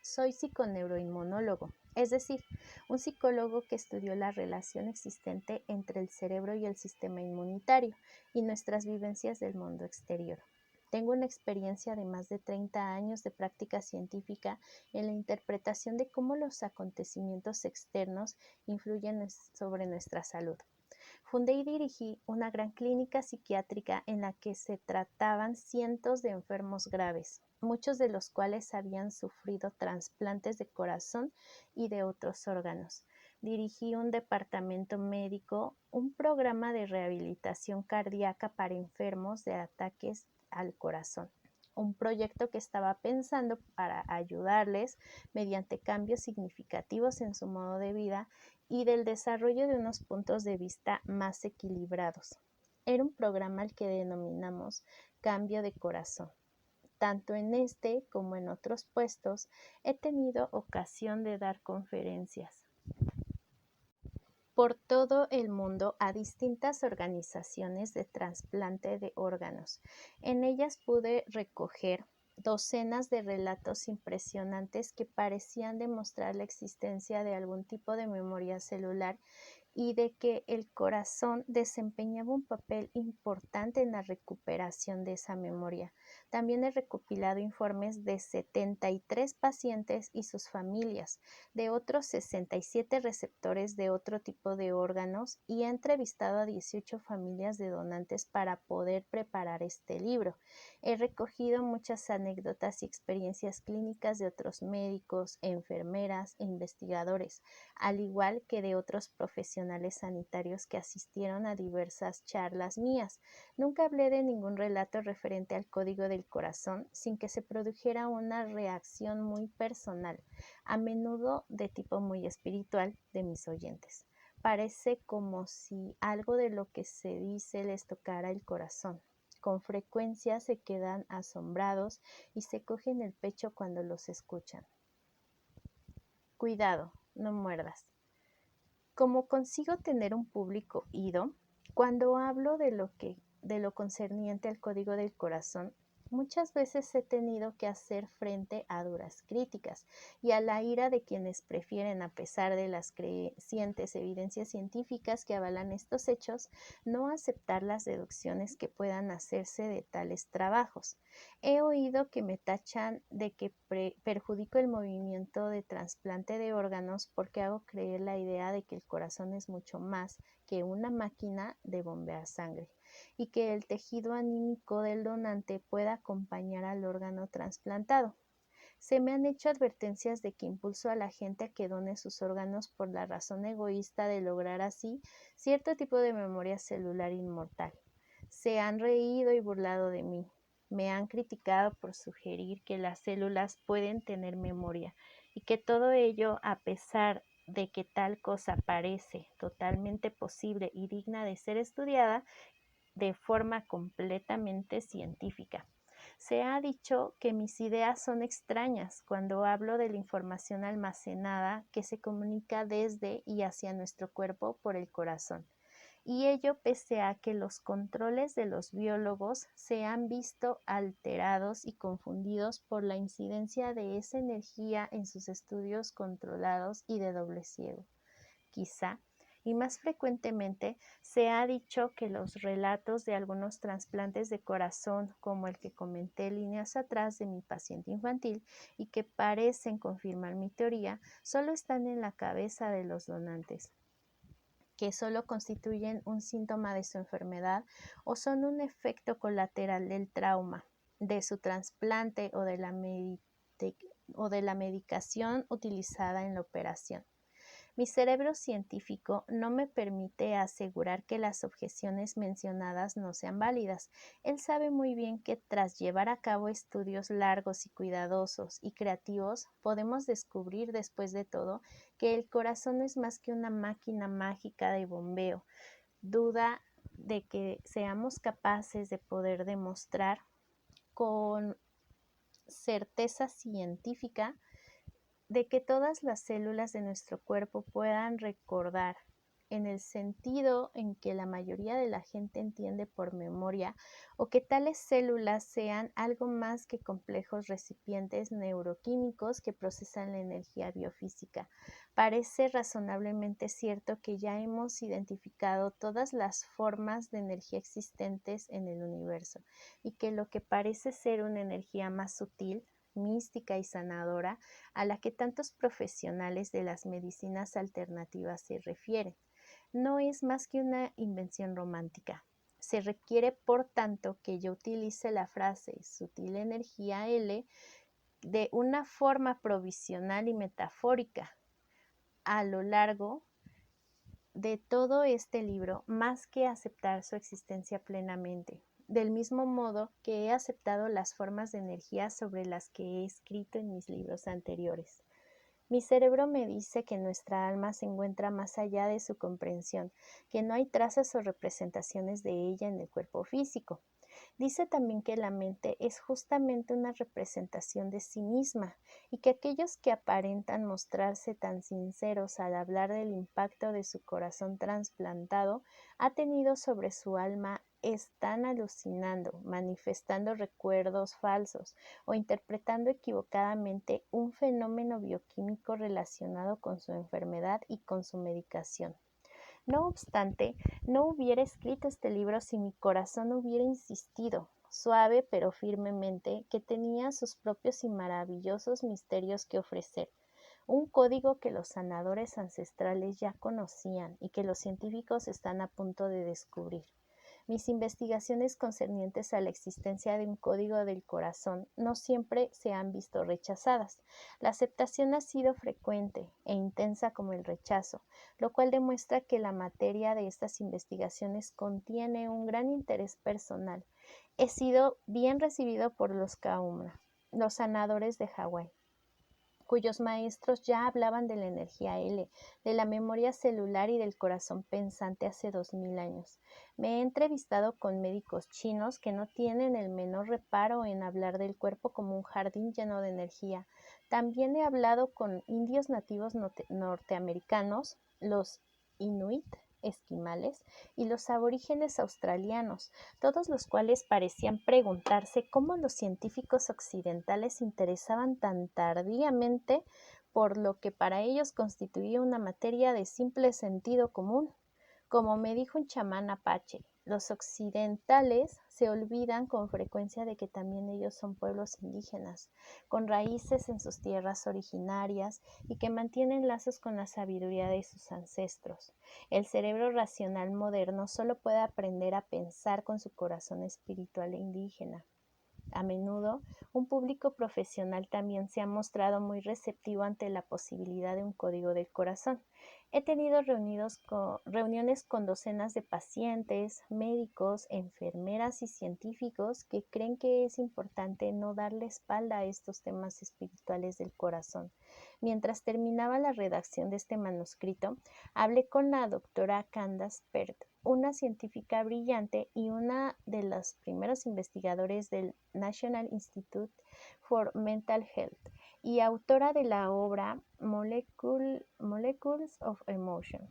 Soy psiconeuroinmunólogo, es decir, un psicólogo que estudió la relación existente entre el cerebro y el sistema inmunitario y nuestras vivencias del mundo exterior. Tengo una experiencia de más de 30 años de práctica científica en la interpretación de cómo los acontecimientos externos influyen sobre nuestra salud. Fundé y dirigí una gran clínica psiquiátrica en la que se trataban cientos de enfermos graves, muchos de los cuales habían sufrido trasplantes de corazón y de otros órganos. Dirigí un departamento médico, un programa de rehabilitación cardíaca para enfermos de ataques al corazón, un proyecto que estaba pensando para ayudarles mediante cambios significativos en su modo de vida y del desarrollo de unos puntos de vista más equilibrados. Era un programa al que denominamos Cambio de Corazón. Tanto en este como en otros puestos he tenido ocasión de dar conferencias por todo el mundo a distintas organizaciones de trasplante de órganos. En ellas pude recoger docenas de relatos impresionantes que parecían demostrar la existencia de algún tipo de memoria celular y de que el corazón desempeñaba un papel importante en la recuperación de esa memoria. También he recopilado informes de 73 pacientes y sus familias, de otros 67 receptores de otro tipo de órganos y he entrevistado a 18 familias de donantes para poder preparar este libro. He recogido muchas anécdotas y experiencias clínicas de otros médicos, enfermeras e investigadores, al igual que de otros profesionales sanitarios que asistieron a diversas charlas mías. Nunca hablé de ningún relato referente al código del corazón sin que se produjera una reacción muy personal, a menudo de tipo muy espiritual, de mis oyentes. Parece como si algo de lo que se dice les tocara el corazón. Con frecuencia se quedan asombrados y se cogen el pecho cuando los escuchan. Cuidado, no muerdas. Como consigo tener un público ido, cuando hablo de lo concerniente al código del corazón, muchas veces he tenido que hacer frente a duras críticas y a la ira de quienes prefieren, a pesar de las crecientes evidencias científicas que avalan estos hechos, no aceptar las deducciones que puedan hacerse de tales trabajos. He oído que me tachan de que perjudico el movimiento de trasplante de órganos porque hago creer la idea de que el corazón es mucho más que una máquina de bombear sangre y que el tejido anímico del donante pueda acompañar al órgano trasplantado. Se me han hecho advertencias de que impulso a la gente a que done sus órganos por la razón egoísta de lograr así cierto tipo de memoria celular inmortal. Se han reído y burlado de mí. Me han criticado por sugerir que las células pueden tener memoria y que todo ello, a pesar de que tal cosa parece totalmente posible y digna de ser estudiada de forma completamente científica. Se ha dicho que mis ideas son extrañas cuando hablo de la información almacenada que se comunica desde y hacia nuestro cuerpo por el corazón. Y ello pese a que los controles de los biólogos se han visto alterados y confundidos por la incidencia de esa energía en sus estudios controlados y de doble ciego. Quizá, y más frecuentemente, se ha dicho que los relatos de algunos trasplantes de corazón, como el que comenté líneas atrás de mi paciente infantil y que parecen confirmar mi teoría, solo están en la cabeza de los donantes, que solo constituyen un síntoma de su enfermedad o son un efecto colateral del trauma, de su trasplante o de la medicación utilizada en la operación. Mi cerebro científico no me permite asegurar que las objeciones mencionadas no sean válidas. Él sabe muy bien que tras llevar a cabo estudios largos y cuidadosos y creativos, podemos descubrir después de todo que el corazón es más que una máquina mágica de bombeo. Duda de que seamos capaces de poder demostrar con certeza científica de que todas las células de nuestro cuerpo puedan recordar en el sentido en que la mayoría de la gente entiende por memoria, o que tales células sean algo más que complejos recipientes neuroquímicos que procesan la energía biofísica. Parece razonablemente cierto que ya hemos identificado todas las formas de energía existentes en el universo, y que lo que parece ser una energía más sutil, mística y sanadora, a la que tantos profesionales de las medicinas alternativas se refieren, no es más que una invención romántica. Se requiere, por tanto, que yo utilice la frase sutil energía L de una forma provisional y metafórica a lo largo de todo este libro, más que aceptar su existencia plenamente, del mismo modo que he aceptado las formas de energía sobre las que he escrito en mis libros anteriores. Mi cerebro me dice que nuestra alma se encuentra más allá de su comprensión, que no hay trazas o representaciones de ella en el cuerpo físico. Dice también que la mente es justamente una representación de sí misma, y que aquellos que aparentan mostrarse tan sinceros al hablar del impacto de su corazón trasplantado ha tenido sobre su alma están alucinando, manifestando recuerdos falsos o interpretando equivocadamente un fenómeno bioquímico relacionado con su enfermedad y con su medicación. No obstante, no hubiera escrito este libro si mi corazón hubiera insistido, suave pero firmemente, que tenía sus propios y maravillosos misterios que ofrecer, un código que los sanadores ancestrales ya conocían y que los científicos están a punto de descubrir. Mis investigaciones concernientes a la existencia de un código del corazón no siempre se han visto rechazadas. La aceptación ha sido frecuente e intensa como el rechazo, lo cual demuestra que la materia de estas investigaciones contiene un gran interés personal. He sido bien recibido por los Kaumra, los sanadores de Hawái, cuyos maestros ya hablaban de la energía L, de la memoria celular y del corazón pensante hace 2000 años. Me he entrevistado con médicos chinos que no tienen el menor reparo en hablar del cuerpo como un jardín lleno de energía. También he hablado con indios nativos norteamericanos, los inuit, esquimales, y los aborígenes australianos, todos los cuales parecían preguntarse cómo los científicos occidentales se interesaban tan tardíamente por lo que para ellos constituía una materia de simple sentido común. Como me dijo un chamán apache, los occidentales se olvidan con frecuencia de que también ellos son pueblos indígenas, con raíces en sus tierras originarias y que mantienen lazos con la sabiduría de sus ancestros. El cerebro racional moderno solo puede aprender a pensar con su corazón espiritual e indígena. A menudo, un público profesional también se ha mostrado muy receptivo ante la posibilidad de un código del corazón. He tenido reuniones con docenas de pacientes, médicos, enfermeras y científicos que creen que es importante no darle espalda a estos temas espirituales del corazón. Mientras terminaba la redacción de este manuscrito, hablé con la doctora Candace Pert, una científica brillante y una de los primeros investigadores del National Institute for Mental Health y autora de la obra Molecules of Emotion.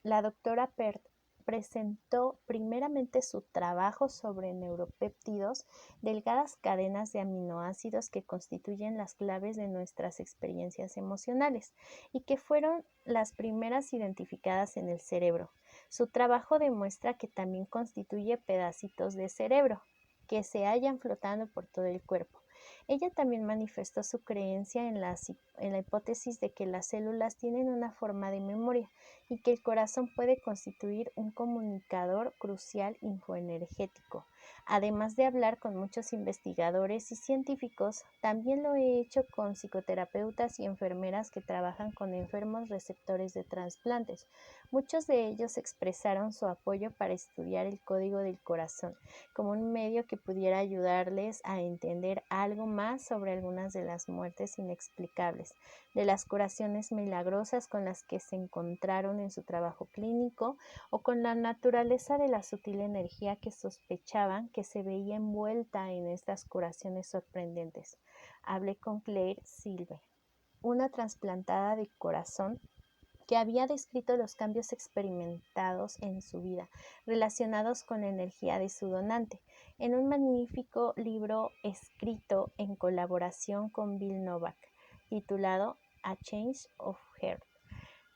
La doctora Pert presentó primeramente su trabajo sobre neuropéptidos, delgadas cadenas de aminoácidos que constituyen las claves de nuestras experiencias emocionales y que fueron las primeras identificadas en el cerebro. Su trabajo demuestra que también constituye pedacitos de cerebro que se hallan flotando por todo el cuerpo. Ella también manifestó su creencia en la hipótesis de que las células tienen una forma de memoria y que el corazón puede constituir un comunicador crucial infoenergético. Además de hablar con muchos investigadores y científicos, también lo he hecho con psicoterapeutas y enfermeras que trabajan con enfermos receptores de trasplantes. Muchos de ellos expresaron su apoyo para estudiar el código del corazón como un medio que pudiera ayudarles a entender algo más sobre algunas de las muertes inexplicables, de las curaciones milagrosas con las que se encontraron en su trabajo clínico o con la naturaleza de la sutil energía que sospechaban que se veía envuelta en estas curaciones sorprendentes. Hablé con Claire Silver, una trasplantada de corazón que había descrito los cambios experimentados en su vida relacionados con la energía de su donante, en un magnífico libro escrito en colaboración con Bill Novak, titulado A Change of Heart.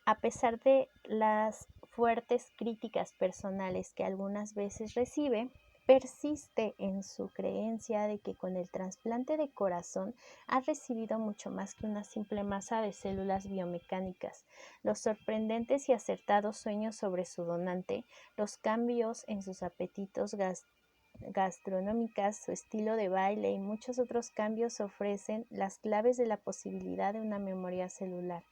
A pesar de las fuertes críticas personales que algunas veces recibe, persiste en su creencia de que con el trasplante de corazón ha recibido mucho más que una simple masa de células biomecánicas. Los sorprendentes y acertados sueños sobre su donante, los cambios en sus apetitos gastronómicas, su estilo de baile y muchos otros cambios ofrecen las claves de la posibilidad de una memoria celular.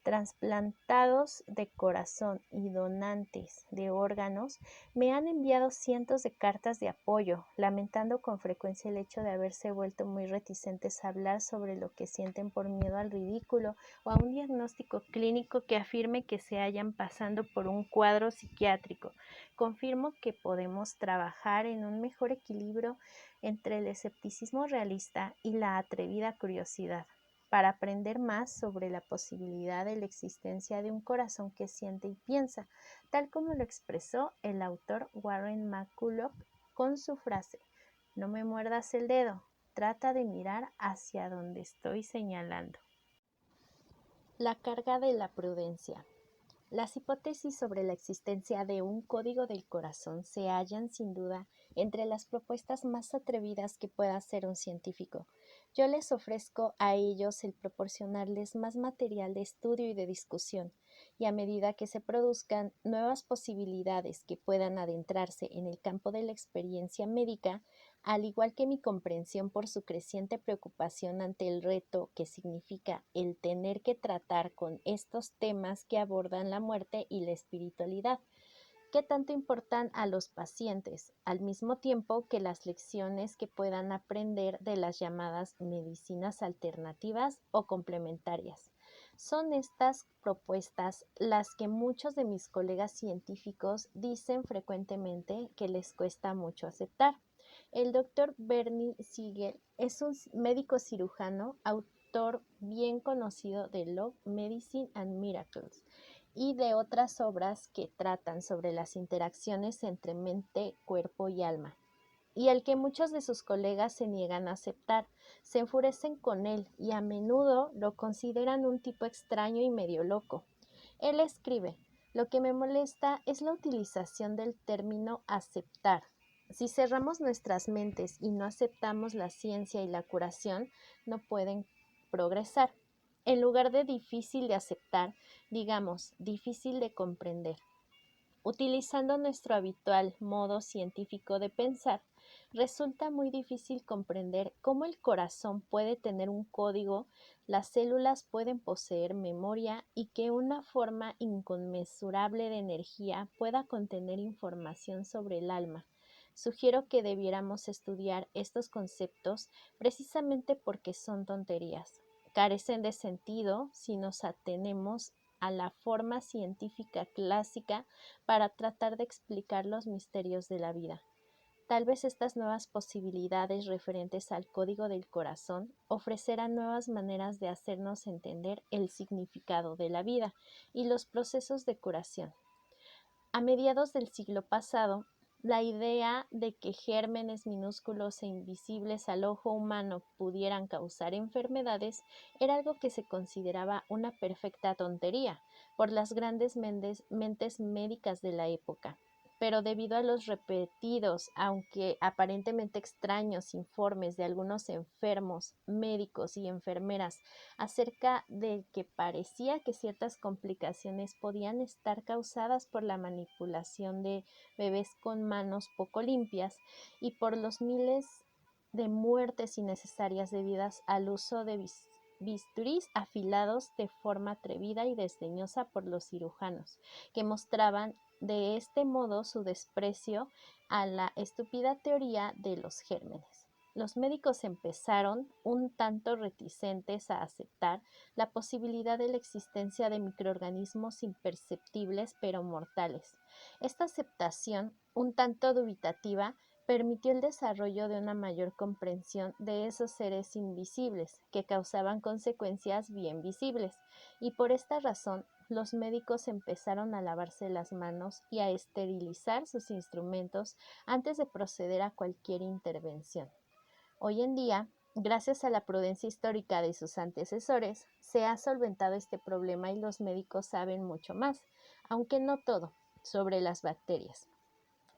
Trasplantados de corazón y donantes de órganos me han enviado cientos de cartas de apoyo, lamentando con frecuencia el hecho de haberse vuelto muy reticentes a hablar sobre lo que sienten por miedo al ridículo o a un diagnóstico clínico que afirme que se hayan pasando por un cuadro psiquiátrico. Confirmo que podemos trabajar en un mejor equilibrio entre el escepticismo realista y la atrevida curiosidad, para aprender más sobre la posibilidad de la existencia de un corazón que siente y piensa, tal como lo expresó el autor Warren McCulloch con su frase: "No me muerdas el dedo, trata de mirar hacia donde estoy señalando". La carga de la prudencia. Las hipótesis sobre la existencia de un código del corazón se hallan sin duda entre las propuestas más atrevidas que pueda hacer un científico. Yo les ofrezco a ellos el proporcionarles más material de estudio y de discusión, y a medida que se produzcan nuevas posibilidades que puedan adentrarse en el campo de la experiencia médica, al igual que mi comprensión por su creciente preocupación ante el reto que significa el tener que tratar con estos temas que abordan la muerte y la espiritualidad, que tanto importan a los pacientes, al mismo tiempo que las lecciones que puedan aprender de las llamadas medicinas alternativas o complementarias. Son estas propuestas las que muchos de mis colegas científicos dicen frecuentemente que les cuesta mucho aceptar. El doctor Bernie Siegel es un médico cirujano, autor bien conocido de Love, Medicine and Miracles y de otras obras que tratan sobre las interacciones entre mente, cuerpo y alma, y el que muchos de sus colegas se niegan a aceptar, se enfurecen con él y a menudo lo consideran un tipo extraño y medio loco. Él escribe: "Lo que me molesta es la utilización del término aceptar. Si cerramos nuestras mentes y no aceptamos la ciencia y la curación, no pueden progresar. En lugar de difícil de aceptar, digamos difícil de comprender". Utilizando nuestro habitual modo científico de pensar, resulta muy difícil comprender cómo el corazón puede tener un código, las células pueden poseer memoria y que una forma inconmensurable de energía pueda contener información sobre el alma. Sugiero que debiéramos estudiar estos conceptos precisamente porque son tonterías. Carecen de sentido si nos atenemos a la forma científica clásica para tratar de explicar los misterios de la vida. Tal vez estas nuevas posibilidades referentes al código del corazón ofrecerán nuevas maneras de hacernos entender el significado de la vida y los procesos de curación. A mediados del siglo pasado, la idea de que gérmenes minúsculos e invisibles al ojo humano pudieran causar enfermedades era algo que se consideraba una perfecta tontería por las grandes mentes médicas de la época. Pero debido a los repetidos, aunque aparentemente extraños, informes de algunos enfermos, médicos y enfermeras acerca de que parecía que ciertas complicaciones podían estar causadas por la manipulación de bebés con manos poco limpias y por los miles de muertes innecesarias debidas al uso de bisturís afilados de forma atrevida y desdeñosa por los cirujanos, que mostraban de este modo su desprecio a la estúpida teoría de los gérmenes. Los médicos empezaron un tanto reticentes a aceptar la posibilidad de la existencia de microorganismos imperceptibles pero mortales. Esta aceptación, un tanto dubitativa, permitió el desarrollo de una mayor comprensión de esos seres invisibles que causaban consecuencias bien visibles, y por esta razón los médicos empezaron a lavarse las manos y a esterilizar sus instrumentos antes de proceder a cualquier intervención. Hoy en día, gracias a la prudencia histórica de sus antecesores, se ha solventado este problema y los médicos saben mucho más, aunque no todo, sobre las bacterias.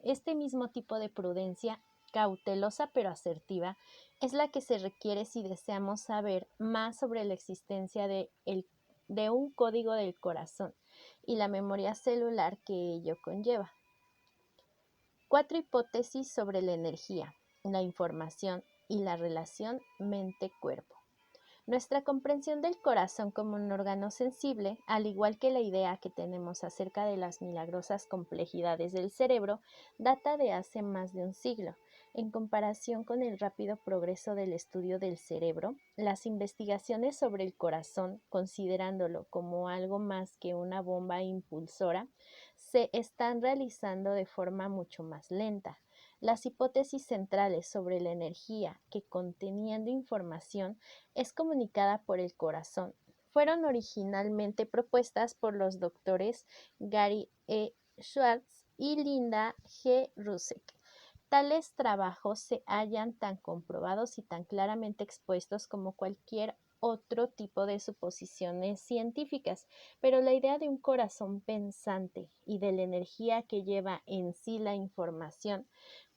Este mismo tipo de prudencia, cautelosa pero asertiva, es la que se requiere si deseamos saber más sobre la existencia de un código del corazón y la memoria celular que ello conlleva. 4 hipótesis sobre la energía, la información y la relación mente-cuerpo. Nuestra comprensión del corazón como un órgano sensible, al igual que la idea que tenemos acerca de las milagrosas complejidades del cerebro, data de hace más de un siglo. En comparación con el rápido progreso del estudio del cerebro, las investigaciones sobre el corazón, considerándolo como algo más que una bomba impulsora, se están realizando de forma mucho más lenta. Las hipótesis centrales sobre la energía que conteniendo información es comunicada por el corazón fueron originalmente propuestas por los doctores Gary E. Schwartz y Linda G. Rusek. Tales trabajos se hallan tan comprobados y tan claramente expuestos como cualquier otro tipo de suposiciones científicas, pero la idea de un corazón pensante y de la energía que lleva en sí la información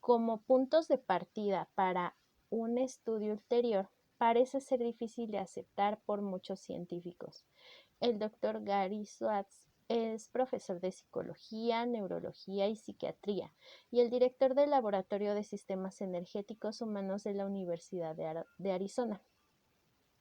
como puntos de partida para un estudio ulterior parece ser difícil de aceptar por muchos científicos. El doctor Gary Schwartz es profesor de psicología, neurología y psiquiatría y el director del Laboratorio de Sistemas Energéticos Humanos de la Universidad de Arizona.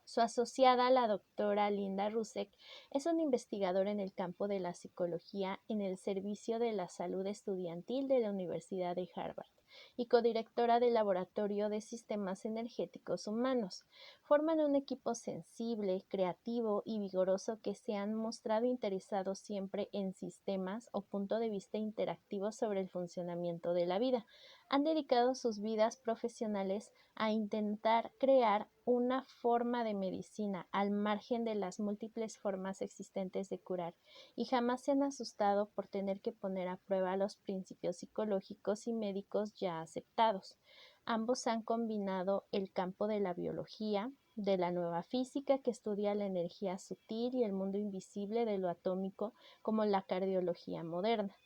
Su asociada, la doctora Linda Rusek, es una investigadora en el campo de la psicología en el Servicio de la Salud Estudiantil de la Universidad de Harvard y codirectora del Laboratorio de Sistemas Energéticos Humanos. Forman un equipo sensible, creativo y vigoroso que se han mostrado interesados siempre en sistemas o punto de vista interactivo sobre el funcionamiento de la vida. Han dedicado sus vidas profesionales a intentar crear una forma de medicina al margen de las múltiples formas existentes de curar y jamás se han asustado por tener que poner a prueba los principios psicológicos y médicos ya aceptados. Ambos han combinado el campo de la biología, de la nueva física que estudia la energía sutil y el mundo invisible de lo atómico como la cardiología moderna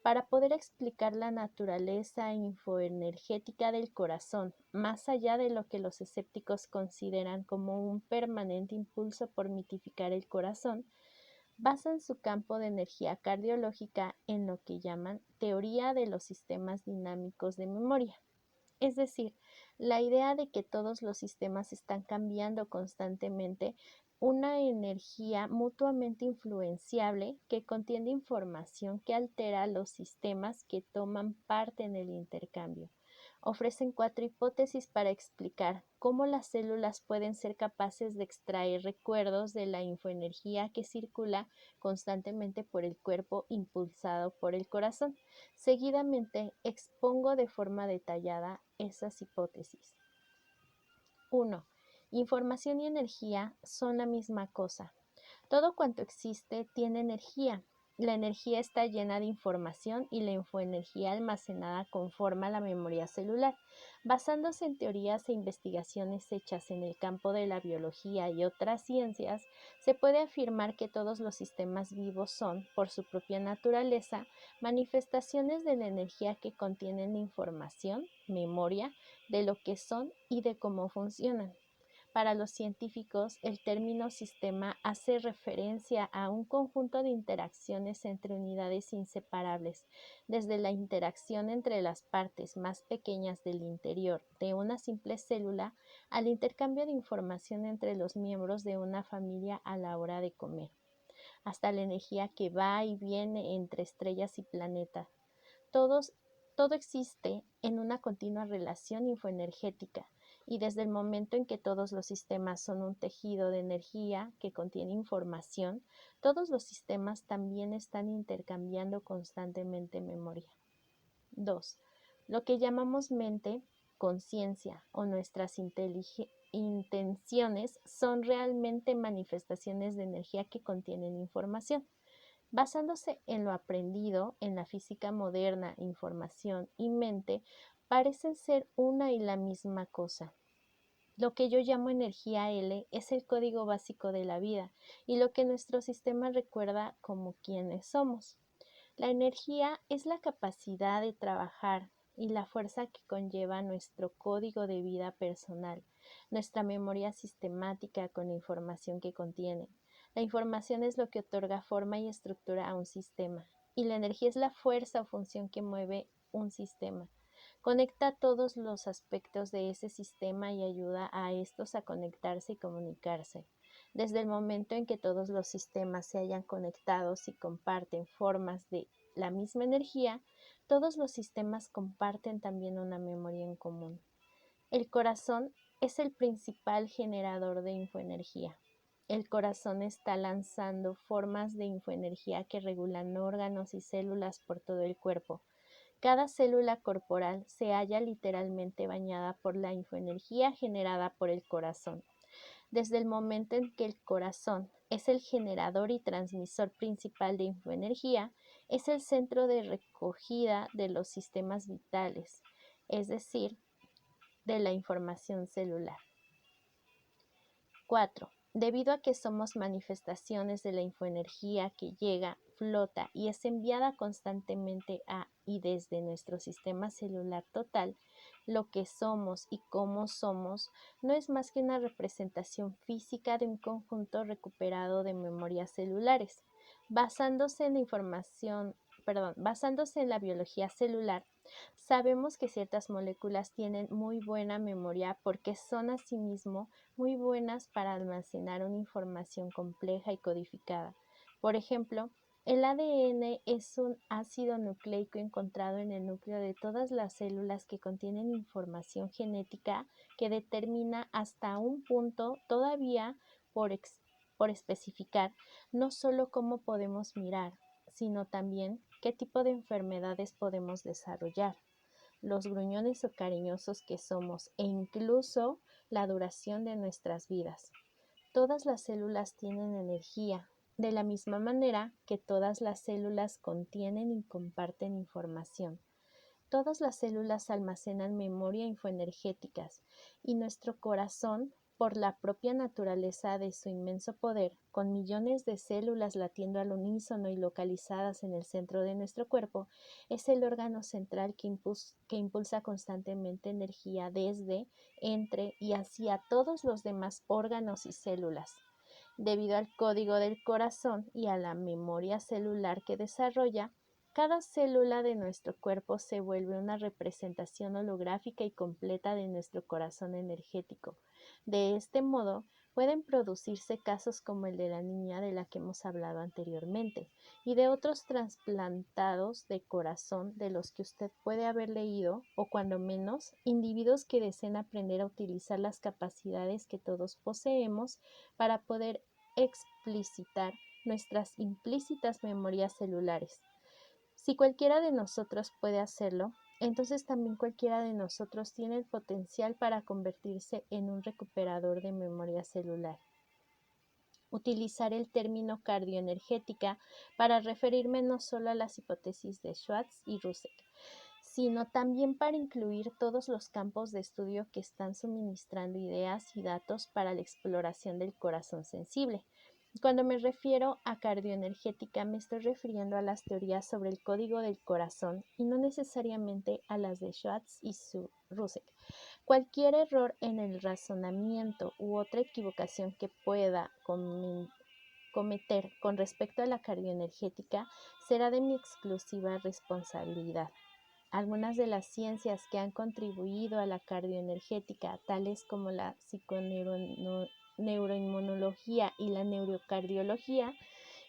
para poder explicar la naturaleza infoenergética del corazón, más allá de lo que los escépticos consideran como un permanente impulso por mitificar el corazón, basan su campo de energía cardiológica en lo que llaman teoría de los sistemas dinámicos de memoria. Es decir, la idea de que todos los sistemas están cambiando constantemente una energía mutuamente influenciable que contiene información que altera los sistemas que toman parte en el intercambio. Ofrecen 4 hipótesis para explicar cómo las células pueden ser capaces de extraer recuerdos de la infoenergía que circula constantemente por el cuerpo impulsado por el corazón. Seguidamente expongo de forma detallada esas hipótesis. 1. Información y energía son la misma cosa. Todo cuanto existe tiene energía. La energía está llena de información y la infoenergía almacenada conforma la memoria celular. Basándose en teorías e investigaciones hechas en el campo de la biología y otras ciencias, se puede afirmar que todos los sistemas vivos son, por su propia naturaleza, manifestaciones de la energía que contienen información, memoria, de lo que son y de cómo funcionan. Para los científicos, el término sistema hace referencia a un conjunto de interacciones entre unidades inseparables, desde la interacción entre las partes más pequeñas del interior de una simple célula al intercambio de información entre los miembros de una familia a la hora de comer, hasta la energía que va y viene entre estrellas y planetas. Todo existe en una continua relación infoenergética y desde el momento en que todos los sistemas son un tejido de energía que contiene información, todos los sistemas también están intercambiando constantemente memoria. 2. Lo que llamamos mente, conciencia o nuestras intenciones son realmente manifestaciones de energía que contienen información. Basándose en lo aprendido en la física moderna, información y mente parecen ser una y la misma cosa. Lo que yo llamo energía L es el código básico de la vida y lo que nuestro sistema recuerda como quienes somos. La energía es la capacidad de trabajar y la fuerza que conlleva nuestro código de vida personal, nuestra memoria sistemática con la información que contiene. La información es lo que otorga forma y estructura a un sistema, y la energía es la fuerza o función que mueve un sistema. Conecta todos los aspectos de ese sistema y ayuda a estos a conectarse y comunicarse. Desde el momento en que todos los sistemas se hayan conectados y comparten formas de la misma energía, todos los sistemas comparten también una memoria en común. El corazón es el principal generador de infoenergía. El corazón está lanzando formas de infoenergía que regulan órganos y células por todo el cuerpo. Cada célula corporal se halla literalmente bañada por la infoenergía generada por el corazón. Desde el momento en que el corazón es el generador y transmisor principal de infoenergía, es el centro de recogida de los sistemas vitales, es decir, de la información celular. 4. Debido a que somos manifestaciones de la infoenergía que llega, flota y es enviada constantemente a y desde nuestro sistema celular total, lo que somos y cómo somos no es más que una representación física de un conjunto recuperado de memorias celulares. Basándose en la biología celular, sabemos que ciertas moléculas tienen muy buena memoria porque son asimismo muy buenas para almacenar una información compleja y codificada. Por ejemplo, el ADN es un ácido nucleico encontrado en el núcleo de todas las células que contienen información genética que determina hasta un punto todavía por especificar no solo cómo podemos mirar, sino también qué tipo de enfermedades podemos desarrollar, los gruñones o cariñosos que somos e incluso la duración de nuestras vidas. Todas las células tienen energía, de la misma manera que todas las células contienen y comparten información. Todas las células almacenan memoria infoenergéticas y nuestro corazón, por la propia naturaleza de su inmenso poder, con millones de células latiendo al unísono y localizadas en el centro de nuestro cuerpo, es el órgano central que impulsa constantemente energía desde, entre y hacia todos los demás órganos y células. Debido al código del corazón y a la memoria celular que desarrolla, cada célula de nuestro cuerpo se vuelve una representación holográfica y completa de nuestro corazón energético. De este modo, pueden producirse casos como el de la niña de la que hemos hablado anteriormente y de otros trasplantados de corazón de los que usted puede haber leído, o cuando menos, individuos que deseen aprender a utilizar las capacidades que todos poseemos para poder explicitar nuestras implícitas memorias celulares. Si cualquiera de nosotros puede hacerlo, entonces también cualquiera de nosotros tiene el potencial para convertirse en un recuperador de memoria celular. Utilizar el término cardioenergética para referirme no solo a las hipótesis de Schwartz y Rusek, sino también para incluir todos los campos de estudio que están suministrando ideas y datos para la exploración del corazón sensible. Cuando me refiero a cardioenergética, me estoy refiriendo a las teorías sobre el código del corazón y no necesariamente a las de Schwartz y Rusek. Cualquier error en el razonamiento u otra equivocación que pueda cometer con respecto a la cardioenergética será de mi exclusiva responsabilidad. Algunas de las ciencias que han contribuido a la cardioenergética, tales como la psiconeuroinmunología y la neurocardiología,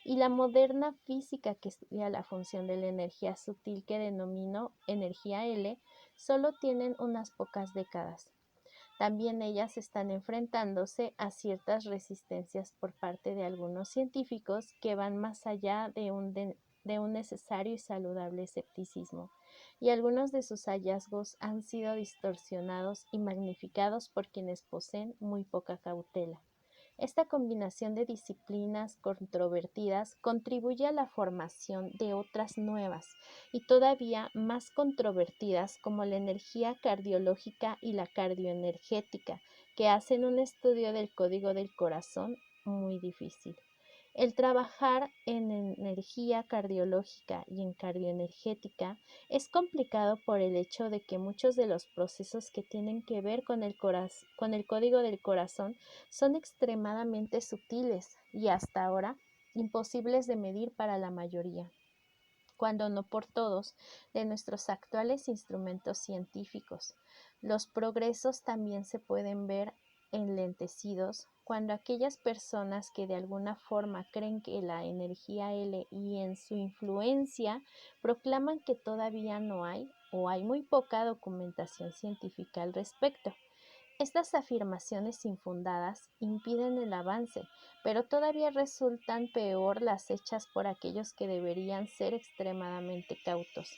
y la moderna física que estudia la función de la energía sutil que denomino energía L, solo tienen unas pocas décadas. También ellas están enfrentándose a ciertas resistencias por parte de algunos científicos que van más allá de un necesario y saludable escepticismo. y algunos de sus hallazgos han sido distorsionados y magnificados por quienes poseen muy poca cautela. Esta combinación de disciplinas controvertidas contribuye a la formación de otras nuevas y todavía más controvertidas como la energía cardiológica y la cardioenergética, que hacen un estudio del código del corazón muy difícil. El trabajar en energía cardiológica y en cardioenergética es complicado por el hecho de que muchos de los procesos que tienen que ver con el código del corazón son extremadamente sutiles y hasta ahora imposibles de medir para la mayoría, cuando no por todos, de nuestros actuales instrumentos científicos. Los progresos también se pueden ver enlentecidos cuando aquellas personas que de alguna forma creen que la energía L y en su influencia proclaman que todavía no hay o hay muy poca documentación científica al respecto. Estas afirmaciones infundadas impiden el avance, pero todavía resultan peor las hechas por aquellos que deberían ser extremadamente cautos,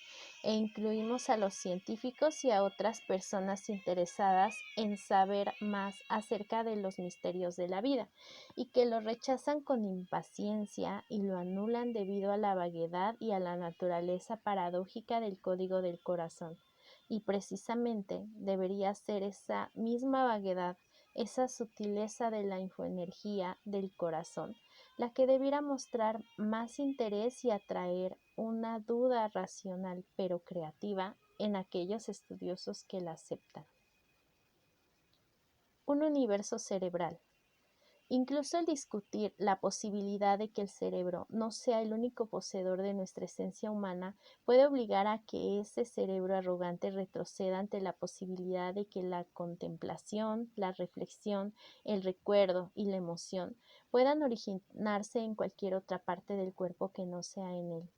e incluimos a los científicos y a otras personas interesadas en saber más acerca de los misterios de la vida, y que lo rechazan con impaciencia y lo anulan debido a la vaguedad y a la naturaleza paradójica del código del corazón. Y precisamente debería ser esa misma vaguedad, esa sutileza de la infoenergía del corazón, la que debiera mostrar más interés y atraer una duda racional pero creativa en aquellos estudiosos que la aceptan. Un universo cerebral. Incluso el discutir la posibilidad de que el cerebro no sea el único poseedor de nuestra esencia humana puede obligar a que ese cerebro arrogante retroceda ante la posibilidad de que la contemplación, la reflexión, el recuerdo y la emoción puedan originarse en cualquier otra parte del cuerpo que no sea en él.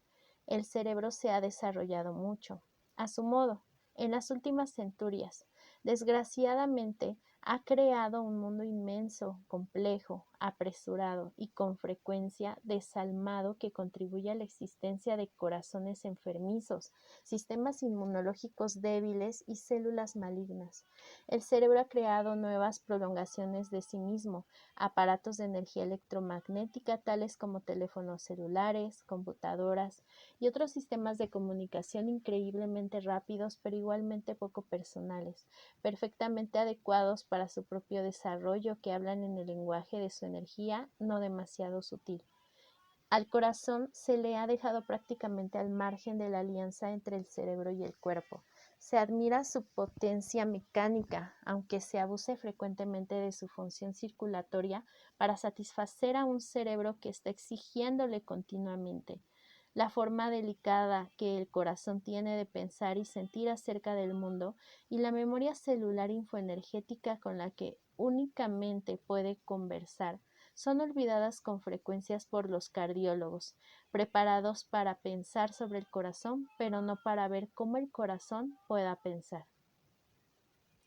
El cerebro se ha desarrollado mucho, a su modo, en las últimas centurias. Desgraciadamente, ha creado un mundo inmenso, complejo, apresurado y con frecuencia desalmado que contribuye a la existencia de corazones enfermizos, sistemas inmunológicos débiles y células malignas. El cerebro ha creado nuevas prolongaciones de sí mismo, aparatos de energía electromagnética tales como teléfonos celulares, computadoras y otros sistemas de comunicación increíblemente rápidos pero igualmente poco personales, perfectamente adecuados para su propio desarrollo, que hablan en el lenguaje de su energía no demasiado sutil. Al corazón se le ha dejado prácticamente al margen de la alianza entre el cerebro y el cuerpo. Se admira su potencia mecánica, aunque se abuse frecuentemente de su función circulatoria para satisfacer a un cerebro que está exigiéndole continuamente. La forma delicada que el corazón tiene de pensar y sentir acerca del mundo y la memoria celular infoenergética con la que únicamente puede conversar son olvidadas con frecuencias por los cardiólogos, preparados para pensar sobre el corazón, pero no para ver cómo el corazón pueda pensar.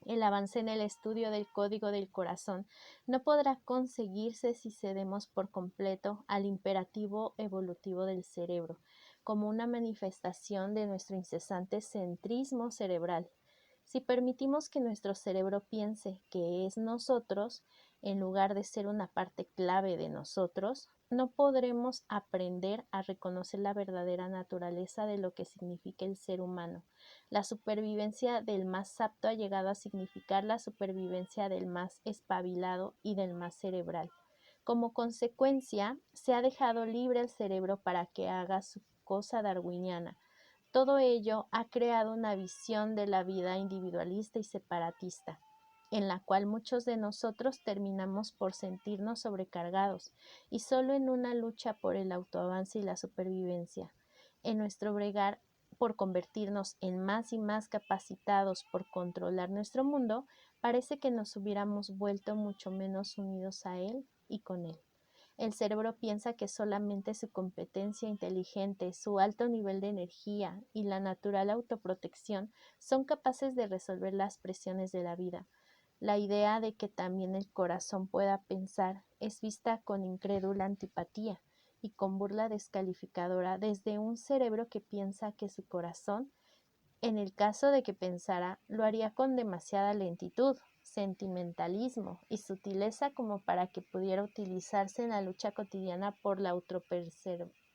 El avance en el estudio del código del corazón no podrá conseguirse si cedemos por completo al imperativo evolutivo del cerebro, como una manifestación de nuestro incesante centrismo cerebral. Si permitimos que nuestro cerebro piense que es nosotros, en lugar de ser una parte clave de nosotros, no podremos aprender a reconocer la verdadera naturaleza de lo que significa el ser humano. La supervivencia del más apto ha llegado a significar la supervivencia del más espabilado y del más cerebral. Como consecuencia, se ha dejado libre el cerebro para que haga su cosa darwiniana. Todo ello ha creado una visión de la vida individualista y separatista, en la cual muchos de nosotros terminamos por sentirnos sobrecargados y solo en una lucha por el autoavance y la supervivencia. En nuestro bregar por convertirnos en más y más capacitados por controlar nuestro mundo, parece que nos hubiéramos vuelto mucho menos unidos a él y con él. El cerebro piensa que solamente su competencia inteligente, su alto nivel de energía y la natural autoprotección son capaces de resolver las presiones de la vida. La idea de que también el corazón pueda pensar es vista con incrédula antipatía y con burla descalificadora desde un cerebro que piensa que su corazón En el caso de que pensara, lo haría con demasiada lentitud, sentimentalismo y sutileza como para que pudiera utilizarse en la lucha cotidiana por la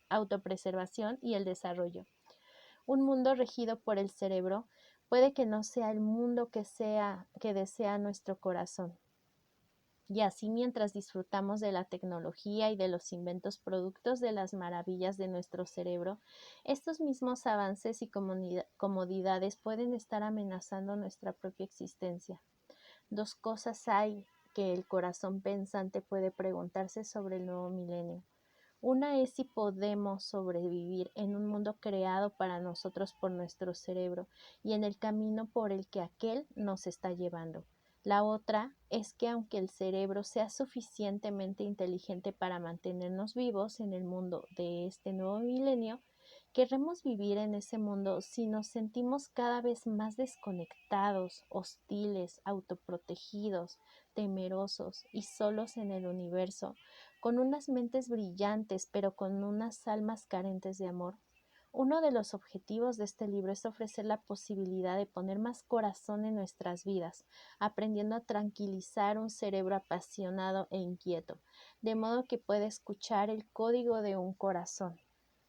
autopreservación y el desarrollo. Un mundo regido por el cerebro puede que no sea el mundo que desea nuestro corazón. Y así, mientras disfrutamos de la tecnología y de los inventos productos de las maravillas de nuestro cerebro, estos mismos avances y comodidades pueden estar amenazando nuestra propia existencia. Dos cosas hay que el corazón pensante puede preguntarse sobre el nuevo milenio. Una es si podemos sobrevivir en un mundo creado para nosotros por nuestro cerebro y en el camino por el que aquel nos está llevando. La otra es que aunque el cerebro sea suficientemente inteligente para mantenernos vivos en el mundo de este nuevo milenio, querremos vivir en ese mundo si nos sentimos cada vez más desconectados, hostiles, autoprotegidos, temerosos y solos en el universo, con unas mentes brillantes pero con unas almas carentes de amor. Uno de los objetivos de este libro es ofrecer la posibilidad de poner más corazón en nuestras vidas, aprendiendo a tranquilizar un cerebro apasionado e inquieto, de modo que pueda escuchar el código de un corazón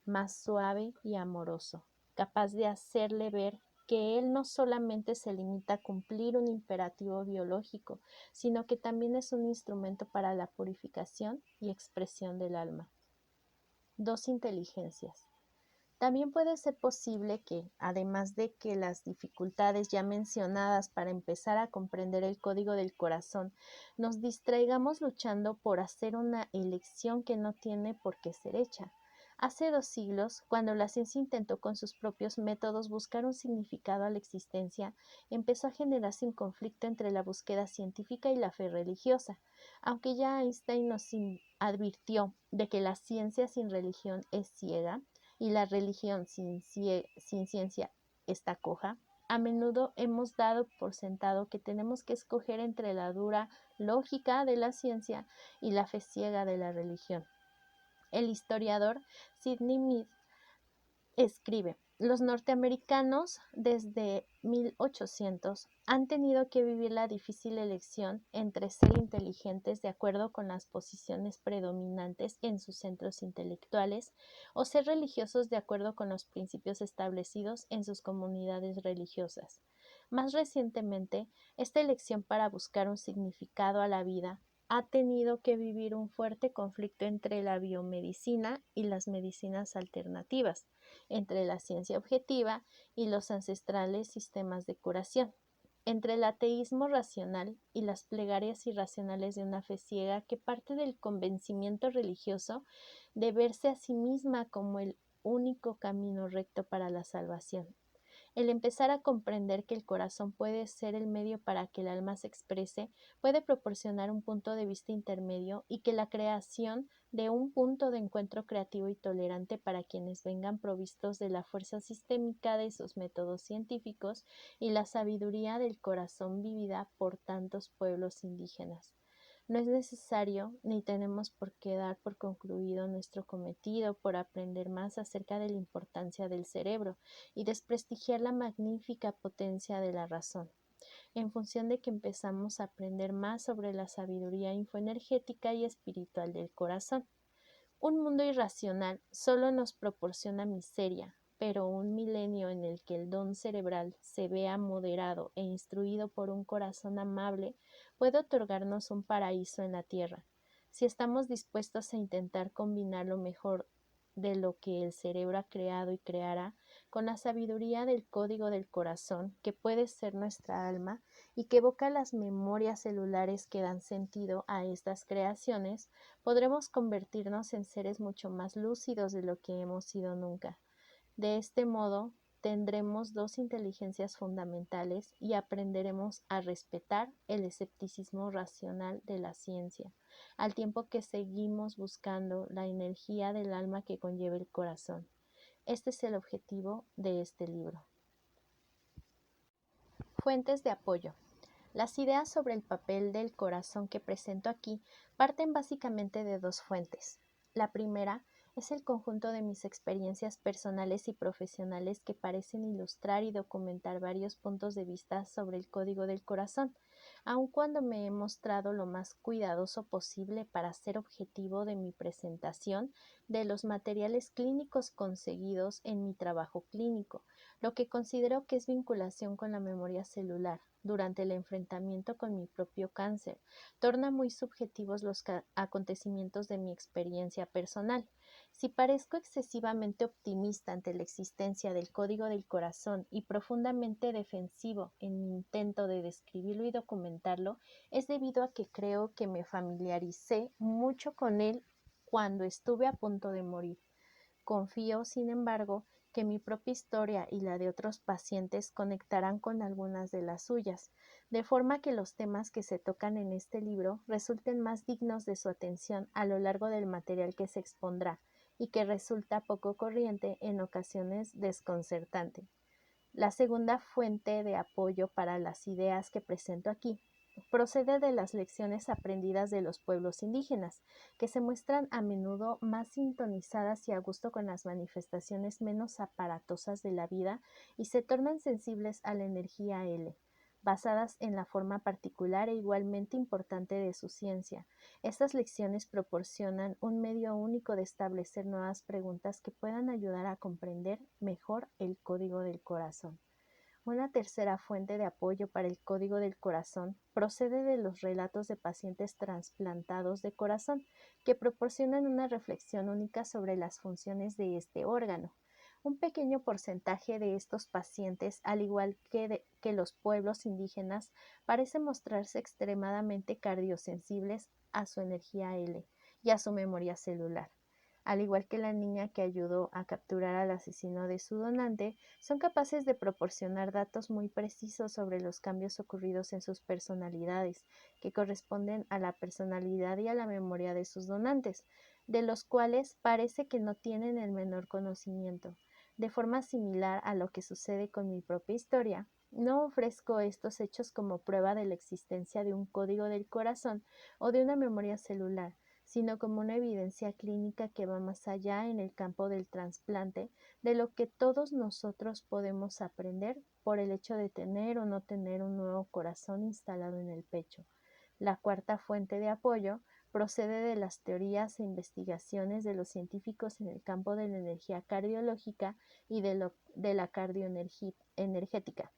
más suave y amoroso, capaz de hacerle ver que él no solamente se limita a cumplir un imperativo biológico, sino que también es un instrumento para la purificación y expresión del alma. Dos inteligencias. También puede ser posible que, además de que las dificultades ya mencionadas para empezar a comprender el código del corazón, nos distraigamos luchando por hacer una elección que no tiene por qué ser hecha. Hace 2 siglos, cuando la ciencia intentó con sus propios métodos buscar un significado a la existencia, empezó a generarse un conflicto entre la búsqueda científica y la fe religiosa. Aunque ya Einstein nos advirtió de que la ciencia sin religión es ciega, y la religión sin ciencia está coja, a menudo hemos dado por sentado que tenemos que escoger entre la dura lógica de la ciencia y la fe ciega de la religión. El historiador Sidney Mead escribe: los norteamericanos desde 1800 han tenido que vivir la difícil elección entre ser inteligentes de acuerdo con las posiciones predominantes en sus centros intelectuales o ser religiosos de acuerdo con los principios establecidos en sus comunidades religiosas. Más recientemente, esta elección para buscar un significado a la vida ha tenido que vivir un fuerte conflicto entre la biomedicina y las medicinas alternativas, entre la ciencia objetiva y los ancestrales sistemas de curación, entre el ateísmo racional y las plegarias irracionales de una fe ciega que parte del convencimiento religioso de verse a sí misma como el único camino recto para la salvación. El empezar a comprender que el corazón puede ser el medio para que el alma se exprese, puede proporcionar un punto de vista intermedio y que la creación de un punto de encuentro creativo y tolerante para quienes vengan provistos de la fuerza sistémica de sus métodos científicos y la sabiduría del corazón vivida por tantos pueblos indígenas. No es necesario ni tenemos por qué dar por concluido nuestro cometido por aprender más acerca de la importancia del cerebro y desprestigiar la magnífica potencia de la razón, en función de que empezamos a aprender más sobre la sabiduría infoenergética y espiritual del corazón. Un mundo irracional solo nos proporciona miseria, pero un milenio en el que el don cerebral se vea moderado e instruido por un corazón amable puede otorgarnos un paraíso en la tierra, si estamos dispuestos a intentar combinar lo mejor de lo que el cerebro ha creado y creará con la sabiduría del código del corazón, que puede ser nuestra alma y que evoca las memorias celulares que dan sentido a estas creaciones. Podremos convertirnos en seres mucho más lúcidos de lo que hemos sido nunca. De este modo, tendremos dos inteligencias fundamentales y aprenderemos a respetar el escepticismo racional de la ciencia, al tiempo que seguimos buscando la energía del alma que conlleva el corazón. Este es el objetivo de este libro. Fuentes de apoyo. Las ideas sobre el papel del corazón que presento aquí parten básicamente de dos fuentes. La primera Es el conjunto de mis experiencias personales y profesionales que parecen ilustrar y documentar varios puntos de vista sobre el código del corazón, aun cuando me he mostrado lo más cuidadoso posible para ser objetivo de mi presentación de los materiales clínicos conseguidos en mi trabajo clínico, lo que considero que es vinculación con la memoria celular durante el enfrentamiento con mi propio cáncer, torna muy subjetivos los acontecimientos de mi experiencia personal. Si parezco excesivamente optimista ante la existencia del código del corazón y profundamente defensivo en mi intento de describirlo y documentarlo, es debido a que creo que me familiaricé mucho con él cuando estuve a punto de morir. Confío, sin embargo, que mi propia historia y la de otros pacientes conectarán con algunas de las suyas, de forma que los temas que se tocan en este libro resulten más dignos de su atención a lo largo del material que se expondrá y que resulta poco corriente, en ocasiones desconcertante. La segunda fuente de apoyo para las ideas que presento aquí procede de las lecciones aprendidas de los pueblos indígenas, que se muestran a menudo más sintonizadas y a gusto con las manifestaciones menos aparatosas de la vida y se tornan sensibles a la energía L, basadas en la forma particular e igualmente importante de su ciencia. Estas lecciones proporcionan un medio único de establecer nuevas preguntas que puedan ayudar a comprender mejor el código del corazón. Una tercera fuente de apoyo para el código del corazón procede de los relatos de pacientes trasplantados de corazón, que proporcionan una reflexión única sobre las funciones de este órgano. Un pequeño porcentaje de estos pacientes, al igual que los pueblos indígenas, parece mostrarse extremadamente cardiosensibles a su energía L y a su memoria celular. Al igual que la niña que ayudó a capturar al asesino de su donante, son capaces de proporcionar datos muy precisos sobre los cambios ocurridos en sus personalidades, que corresponden a la personalidad y a la memoria de sus donantes, de los cuales parece que no tienen el menor conocimiento. De forma similar a lo que sucede con mi propia historia, no ofrezco estos hechos como prueba de la existencia de un código del corazón o de una memoria celular, sino como una evidencia clínica que va más allá en el campo del trasplante de lo que todos nosotros podemos aprender por el hecho de tener o no tener un nuevo corazón instalado en el pecho. La cuarta fuente de apoyo procede de las teorías e investigaciones de los científicos en el campo de la energía cardiológica y de la cardioenergética.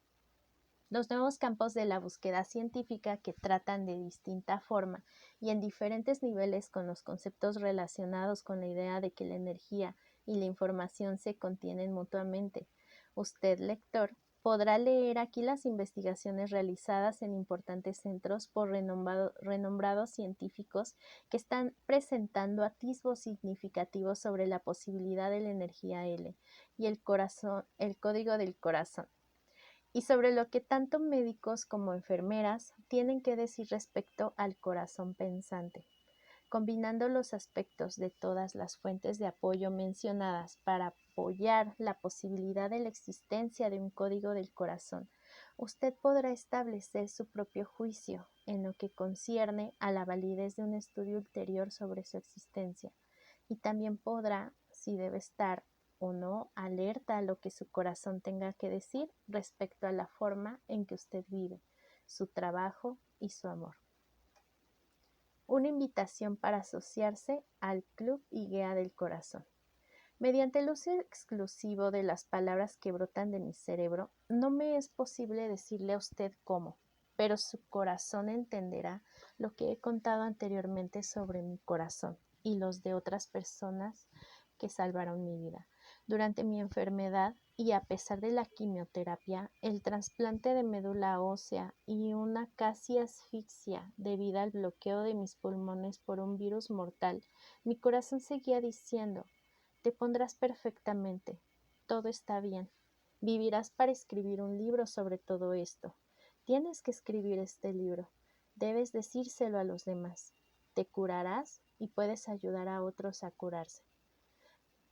Los nuevos campos de la búsqueda científica que tratan de distinta forma y en diferentes niveles con los conceptos relacionados con la idea de que la energía y la información se contienen mutuamente. Usted, lector, podrá leer aquí las investigaciones realizadas en importantes centros por renombrados científicos que están presentando atisbos significativos sobre la posibilidad de la energía L y el código del corazón, y sobre lo que tanto médicos como enfermeras tienen que decir respecto al corazón pensante. Combinando los aspectos de todas las fuentes de apoyo mencionadas para apoyar la posibilidad de la existencia de un código del corazón, usted podrá establecer su propio juicio en lo que concierne a la validez de un estudio ulterior sobre su existencia, y también podrá, si debe estar o no alerta a lo que su corazón tenga que decir respecto a la forma en que usted vive, su trabajo y su amor. Una invitación para asociarse al Club y Guía del Corazón. Mediante el uso exclusivo de las palabras que brotan de mi cerebro, no me es posible decirle a usted cómo, pero su corazón entenderá lo que he contado anteriormente sobre mi corazón y los de otras personas que salvaron mi vida. Durante mi enfermedad y a pesar de la quimioterapia, el trasplante de médula ósea y una casi asfixia debido al bloqueo de mis pulmones por un virus mortal, mi corazón seguía diciendo: te pondrás perfectamente, todo está bien, vivirás para escribir un libro sobre todo esto. Tienes que escribir este libro, debes decírselo a los demás, te curarás y puedes ayudar a otros a curarse.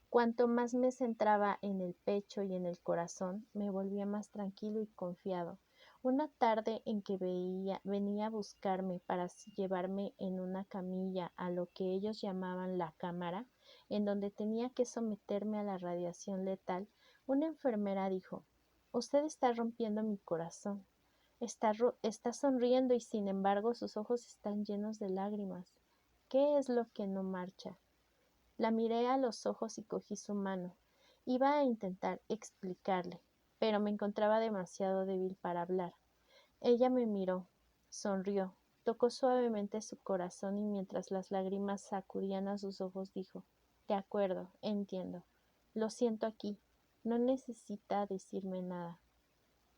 Cuanto más me centraba en el pecho y en el corazón, me volvía más tranquilo y confiado. Una tarde en que venía a buscarme para llevarme en una camilla a lo que ellos llamaban la cámara, en donde tenía que someterme a la radiación letal, una enfermera dijo: «Usted está rompiendo mi corazón. Está sonriendo y sin embargo sus ojos están llenos de lágrimas. ¿Qué es lo que no marcha?». La miré a los ojos y cogí su mano. Iba a intentar explicarle, pero me encontraba demasiado débil para hablar. Ella me miró, sonrió, tocó suavemente su corazón y mientras las lágrimas sacudían a sus ojos dijo: «De acuerdo, entiendo. Lo siento aquí. No necesita decirme nada».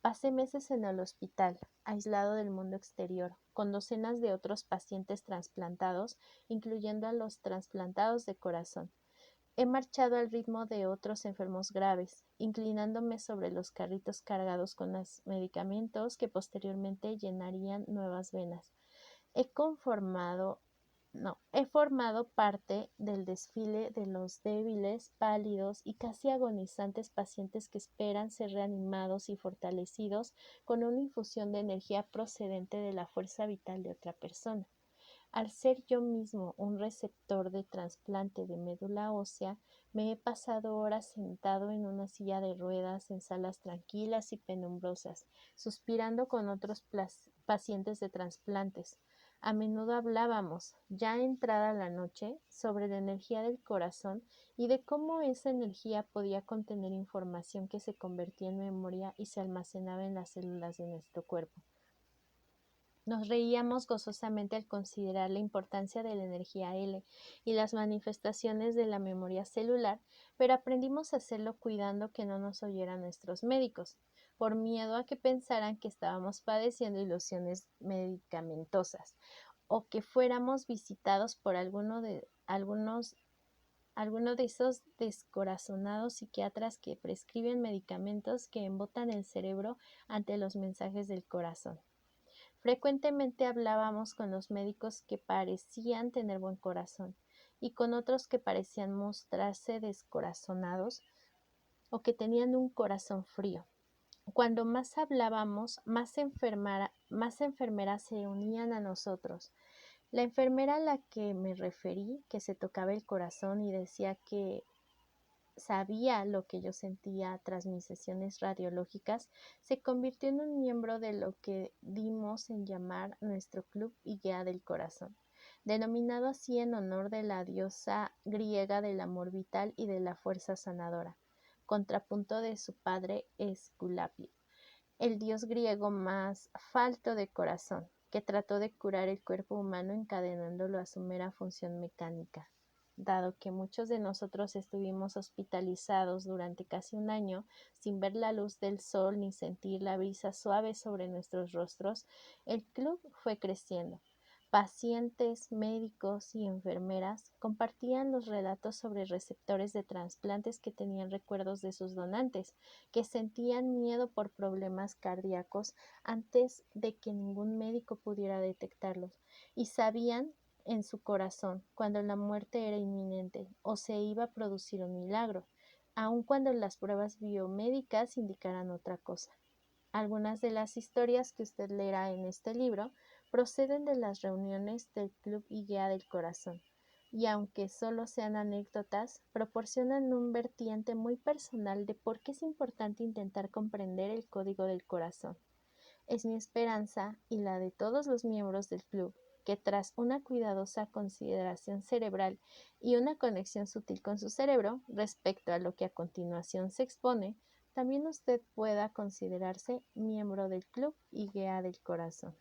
Pasé meses en el hospital, aislado del mundo exterior, con docenas de otros pacientes trasplantados, incluyendo a los trasplantados de corazón. He marchado al ritmo de otros enfermos graves, inclinándome sobre los carritos cargados con los medicamentos que posteriormente llenarían nuevas venas. He conformado He formado parte del desfile de los débiles, pálidos y casi agonizantes pacientes que esperan ser reanimados y fortalecidos con una infusión de energía procedente de la fuerza vital de otra persona. Al ser yo mismo un receptor de trasplante de médula ósea, me he pasado horas sentado en una silla de ruedas en salas tranquilas y penumbrosas, suspirando con otros pacientes de trasplantes. A menudo hablábamos, ya entrada la noche, sobre la energía del corazón y de cómo esa energía podía contener información que se convertía en memoria y se almacenaba en las células de nuestro cuerpo. Nos reíamos gozosamente al considerar la importancia de la energía L y las manifestaciones de la memoria celular, pero aprendimos a hacerlo cuidando que no nos oyeran nuestros médicos, por miedo a que pensaran que estábamos padeciendo ilusiones medicamentosas o que fuéramos visitados por alguno de esos descorazonados psiquiatras que prescriben medicamentos que embotan el cerebro ante los mensajes del corazón. Frecuentemente hablábamos con los médicos que parecían tener buen corazón y con otros que parecían mostrarse descorazonados o que tenían un corazón frío. Cuando más hablábamos, más enfermeras se unían a nosotros. La enfermera a la que me referí, que se tocaba el corazón y decía que sabía lo que yo sentía tras mis sesiones radiológicas, se convirtió en un miembro de lo que dimos en llamar nuestro Club y Guía del Corazón, denominado así en honor de la diosa griega del amor vital y de la fuerza sanadora, contrapunto de su padre Esculapio, el dios griego más falto de corazón, que trató de curar el cuerpo humano encadenándolo a su mera función mecánica. Dado que muchos de nosotros estuvimos hospitalizados durante casi un año sin ver la luz del sol ni sentir la brisa suave sobre nuestros rostros, el club fue creciendo. Pacientes, médicos y enfermeras compartían los relatos sobre receptores de trasplantes que tenían recuerdos de sus donantes, que sentían miedo por problemas cardíacos antes de que ningún médico pudiera detectarlos, y sabían en su corazón cuando la muerte era inminente o se iba a producir un milagro, aun cuando las pruebas biomédicas indicaran otra cosa. Algunas de las historias que usted leerá en este libro proceden de las reuniones del Club y Guía del Corazón, y aunque solo sean anécdotas, proporcionan un vertiente muy personal de por qué es importante intentar comprender el código del corazón. Es mi esperanza y la de todos los miembros del club que tras una cuidadosa consideración cerebral y una conexión sutil con su cerebro respecto a lo que a continuación se expone, también usted pueda considerarse miembro del club y guía del corazón.